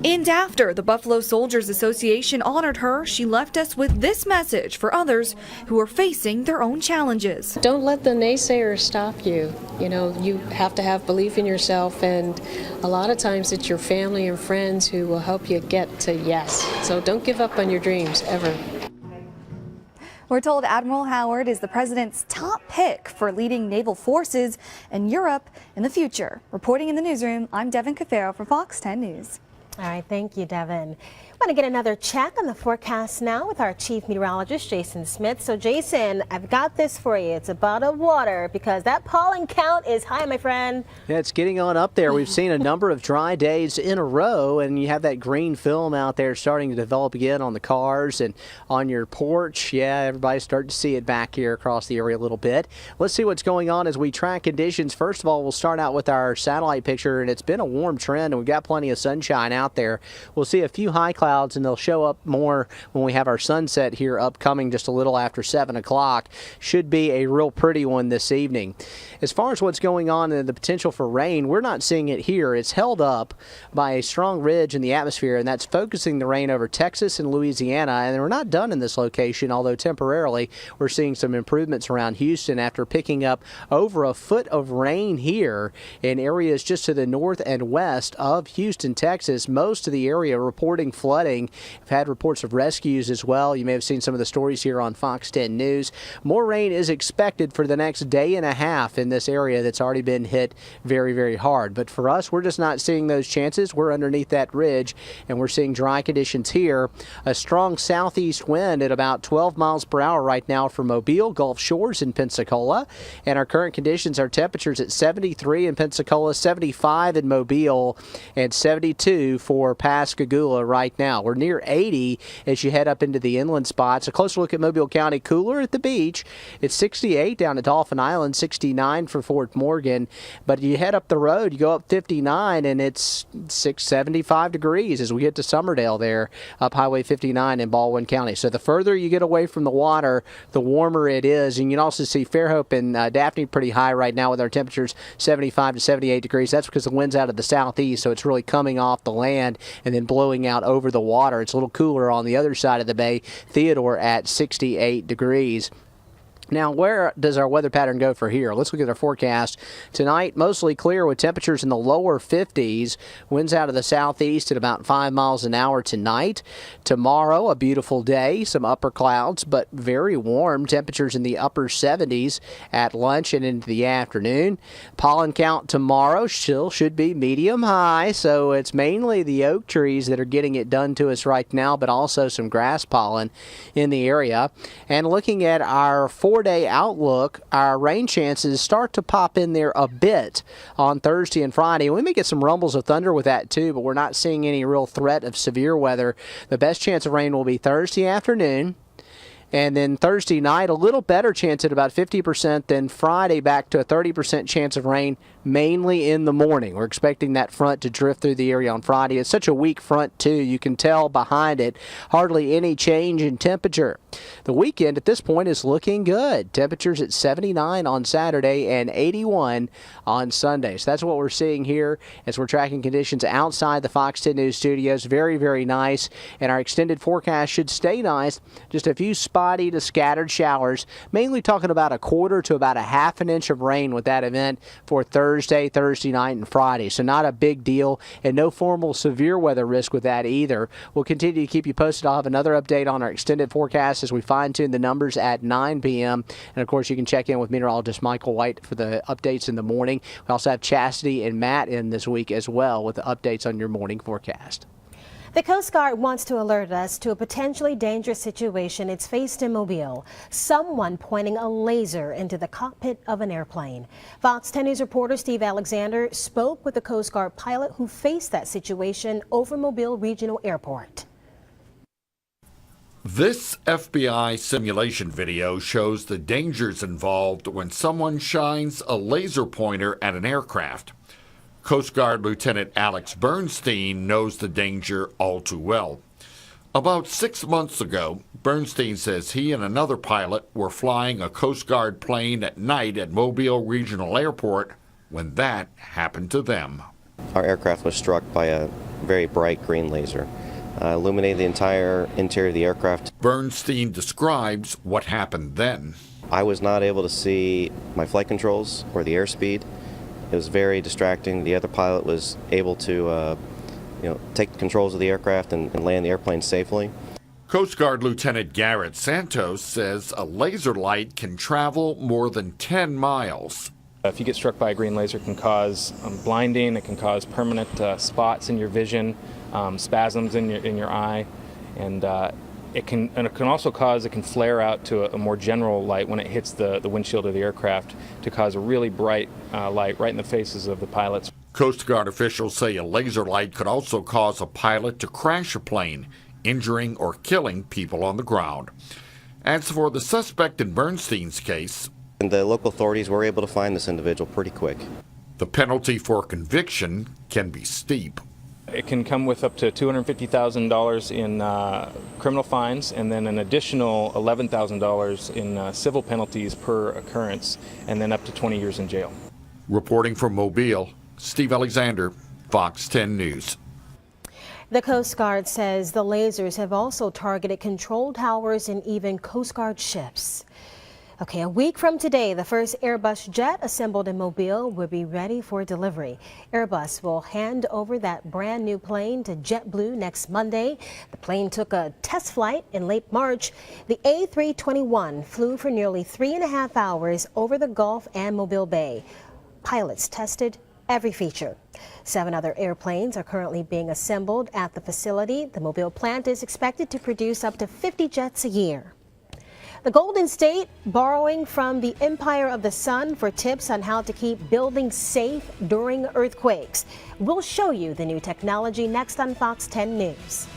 And after the Buffalo Soldiers Association honored her, she left us with this message for others who are facing their own challenges. Don't let the naysayers stop you. You know, you have to have belief in yourself, and a lot of times it's your family and friends who will help you get to yes. So don't give up on your dreams, ever. We're told Admiral Howard is the president's top pick for leading naval forces in Europe in the future. Reporting in the newsroom, I'm Devin Cafaro for Fox 10 News. All right, thank you, Devin. I want to get another check on the forecast now with our chief meteorologist, Jason Smith. So, Jason, I've got this for you. It's a bottle of water because that pollen count is high, my friend. Yeah, it's getting on up there. We've seen a number of dry days in a row, and you have that green film out there starting to develop again on the cars and on your porch. Yeah, everybody's starting to see it back here across the area a little bit. Let's see what's going on as we track conditions. First of all, we'll start out with our satellite picture, and it's been a warm trend, and we've got plenty of sunshine out there. We'll see a few high clouds, and they'll show up more when we have our sunset here upcoming just a little after 7 o'clock. Should be a real pretty one this evening. As far as what's going on and the potential for rain, we're not seeing it here. It's held up by a strong ridge in the atmosphere, and that's focusing the rain over Texas and Louisiana. And we're not done in this location, although temporarily we're seeing some improvements around Houston after picking up over a foot of rain here in areas just to the north and west of Houston, Texas. Most of the area reporting flooding. We've had reports of rescues as well. You may have seen some of the stories here on Fox 10 News. More rain is expected for the next day and a half in this area that's already been hit very, very hard. But for us, we're just not seeing those chances. We're underneath that ridge, and we're seeing dry conditions here. A strong southeast wind at about 12 miles per hour right now for Mobile, Gulf Shores, and Pensacola. And our current conditions, our temperatures at 73 in Pensacola, 75 in Mobile, and 72 for Pascagoula right now. We're near 80 as you head up into the inland spots. A closer look at Mobile County, cooler at the beach. It's 68 down at Dolphin Island, 69 for Fort Morgan. But you head up the road, you go up 59, and it's 75 degrees as we get to Summerdale there, up Highway 59 in Baldwin County. So the further you get away from the water, the warmer it is. And you can also see Fairhope and Daphne pretty high right now with our temperatures 75 to 78 degrees. That's because the wind's out of the southeast, so it's really coming off the land and then blowing out over the water. It's a little cooler on the other side of the bay. Theodore at 68 degrees. Now, where does our weather pattern go for here? Let's look at our forecast. Tonight, mostly clear with temperatures in the lower 50s. Winds out of the southeast at about 5 miles an hour tonight. Tomorrow, a beautiful day. Some upper clouds, but very warm. Temperatures in the upper 70s at lunch and into the afternoon. Pollen count tomorrow still should be medium high, so it's mainly the oak trees that are getting it done to us right now, but also some grass pollen in the area. And looking at our 4-day outlook, our rain chances start to pop in there a bit on Thursday and Friday. We may get some rumbles of thunder with that too, but we're not seeing any real threat of severe weather. The best chance of rain will be Thursday afternoon. And then Thursday night, a little better chance at about 50%. Then Friday, back to a 30% chance of rain, mainly in the morning. We're expecting that front to drift through the area on Friday. It's such a weak front, too. You can tell behind it hardly any change in temperature. The weekend at this point is looking good. Temperatures at 79 on Saturday and 81 on Sunday. So that's what we're seeing here as we're tracking conditions outside the Fox 10 News studios. Very, very nice. And our extended forecast should stay nice. Just a few spotty to scattered showers, mainly talking about a quarter to about a half an inch of rain with that event for Thursday Thursday, Thursday night, and Friday. So not a big deal, and no formal severe weather risk with that either. We'll continue to keep you posted. I'll have another update on our extended forecast as we fine-tune the numbers at 9 p.m. And, of course, you can check in with meteorologist Michael White for the updates in the morning. We also have Chastity and Matt in this week as well with the updates on your morning forecast. The Coast Guard wants to alert us to a potentially dangerous situation it's faced in Mobile. Someone pointing a laser into the cockpit of an airplane. Fox 10 News reporter Steve Alexander spoke with the Coast Guard pilot who faced that situation over Mobile Regional Airport. This FBI simulation video shows the dangers involved when someone shines a laser pointer at an aircraft. Coast Guard Lieutenant Alex Bernstein knows the danger all too well. About 6 months ago, Bernstein says he and another pilot were flying a Coast Guard plane at night at Mobile Regional Airport when that happened to them. Our aircraft was struck by a very bright green laser, illuminated the entire interior of the aircraft. Bernstein describes what happened then. I was not able to see my flight controls or the airspeed. It was very distracting. The other pilot was able to take controls of the aircraft and land the airplane safely. Coast Guard Lieutenant Garrett Santos says a laser light can travel more than 10 miles. If you get struck by a green laser, it can cause blinding, it can cause permanent spots in your vision, spasms in your eye, and it can also cause, it can flare out to a more general light when it hits the windshield of the aircraft to cause a really bright light right in the faces of the pilots. Coast Guard officials say a laser light could also cause a pilot to crash a plane, injuring or killing people on the ground. As for the suspect in Bernstein's case, and the local authorities were able to find this individual pretty quick. The penalty for conviction can be steep. It can come with up to $250,000 in criminal fines and then an additional $11,000 in civil penalties per occurrence, and then up to 20 years in jail. Reporting from Mobile, Steve Alexander, Fox 10 News. The Coast Guard says the lasers have also targeted control towers and even Coast Guard ships. Okay, a week from today, the first Airbus jet assembled in Mobile will be ready for delivery. Airbus will hand over that brand new plane to JetBlue next Monday. The plane took a test flight in late March. The A321 flew for nearly 3.5 hours over the Gulf and Mobile Bay. Pilots tested every feature. 7 other airplanes are currently being assembled at the facility. The Mobile plant is expected to produce up to 50 jets a year. The Golden State borrowing from the Empire of the Sun for tips on how to keep buildings safe during earthquakes. We'll show you the new technology next on Fox 10 News.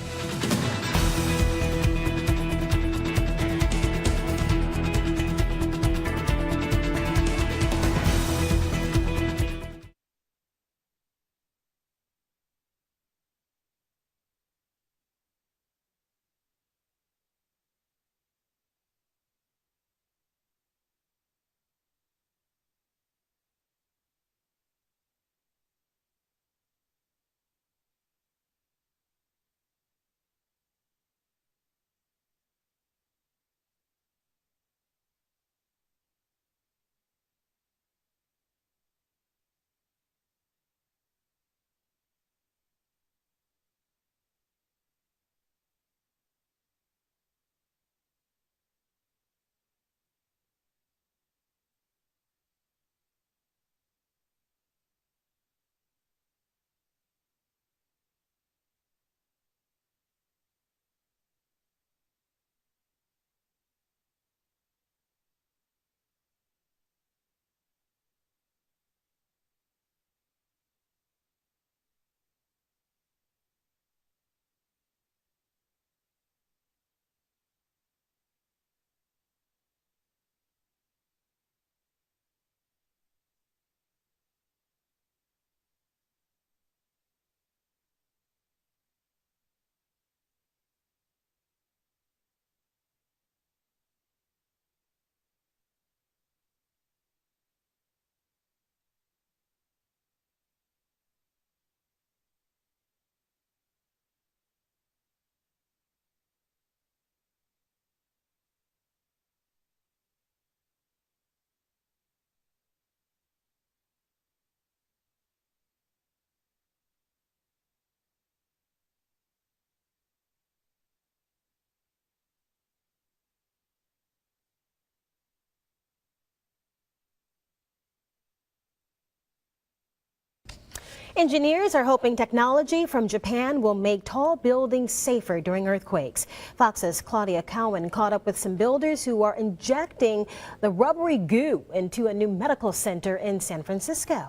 Engineers are hoping technology from Japan will make tall buildings safer during earthquakes. Fox's Claudia Cowan caught up with some builders who are injecting the rubbery goo into a new medical center in San Francisco.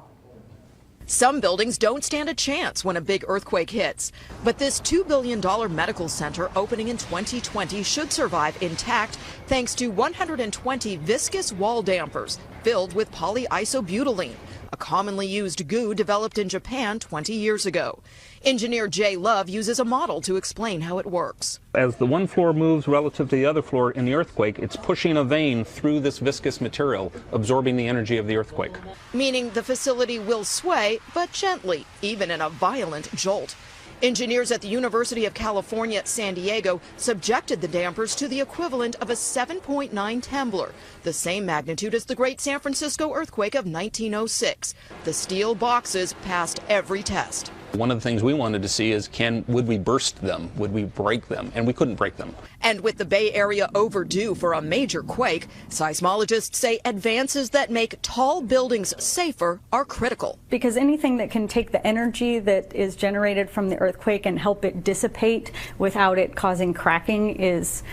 Some buildings don't stand a chance when a big earthquake hits. But this $2 billion medical center opening in 2020 should survive intact thanks to 120 viscous wall dampers filled with polyisobutylene, a commonly used goo developed in Japan 20 years ago. Engineer Jay Love uses a model to explain how it works. As the one floor moves relative to the other floor in the earthquake, it's pushing a vein through this viscous material, absorbing the energy of the earthquake. Meaning the facility will sway, but gently, even in a violent jolt. Engineers at the University of California at San Diego subjected the dampers to the equivalent of a 7.9 Temblor, the same magnitude as the Great San Francisco earthquake of 1906. The steel boxes passed every test. One of the things we wanted to see is would we burst them? Would we break them? And we couldn't break them. And with the Bay Area overdue for a major quake, seismologists say advances that make tall buildings safer are critical. Because anything that can take the energy that is generated from the earthquake and help it dissipate without it causing cracking is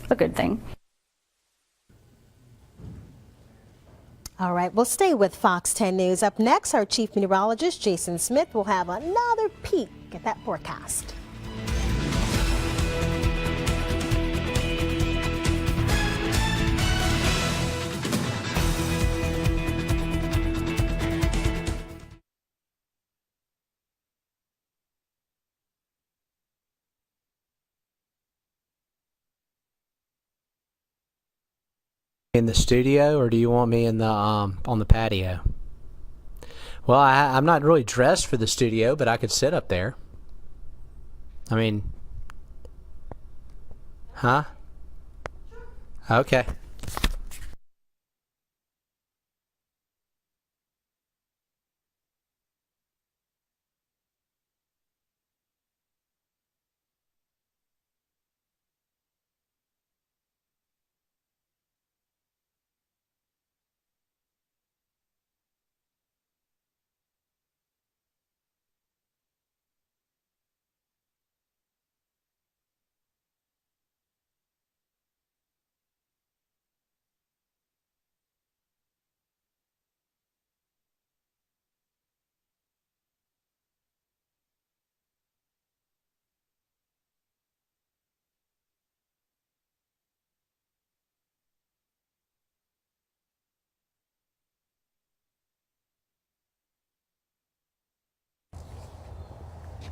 a good thing. All right, we'll stay with Fox 10 News. Up next, our chief meteorologist, Jason Smith, will have another peek at that forecast. In the studio, or do you want me in the on the patio? Well, I'm not really dressed for the studio, but I could sit up there. I mean, huh? Okay.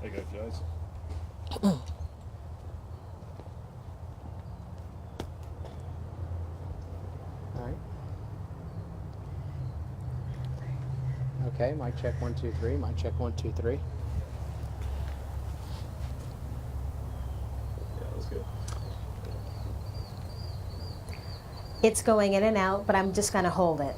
There you go, guys. All right. Okay, mic check 1 2 3. Mic check 1 2 3. Yeah, that's good. It's going in and out, but I'm just going to hold it.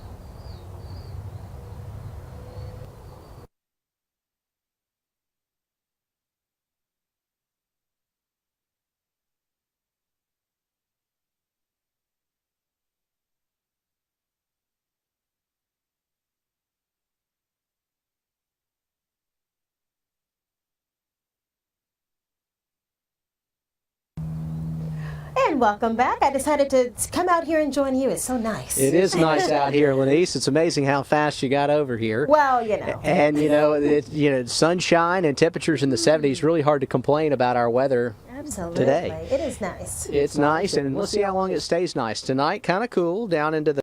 And welcome back. I decided to come out here and join you. It's so nice. It is nice out here, Lenise. It's amazing how fast you got over here. Well, you know. And sunshine and temperatures in the 70s. Really hard to complain about our weather. Absolutely. Today. It is nice. It's nice, and let's see how long it stays nice. Tonight, kind of cool down into the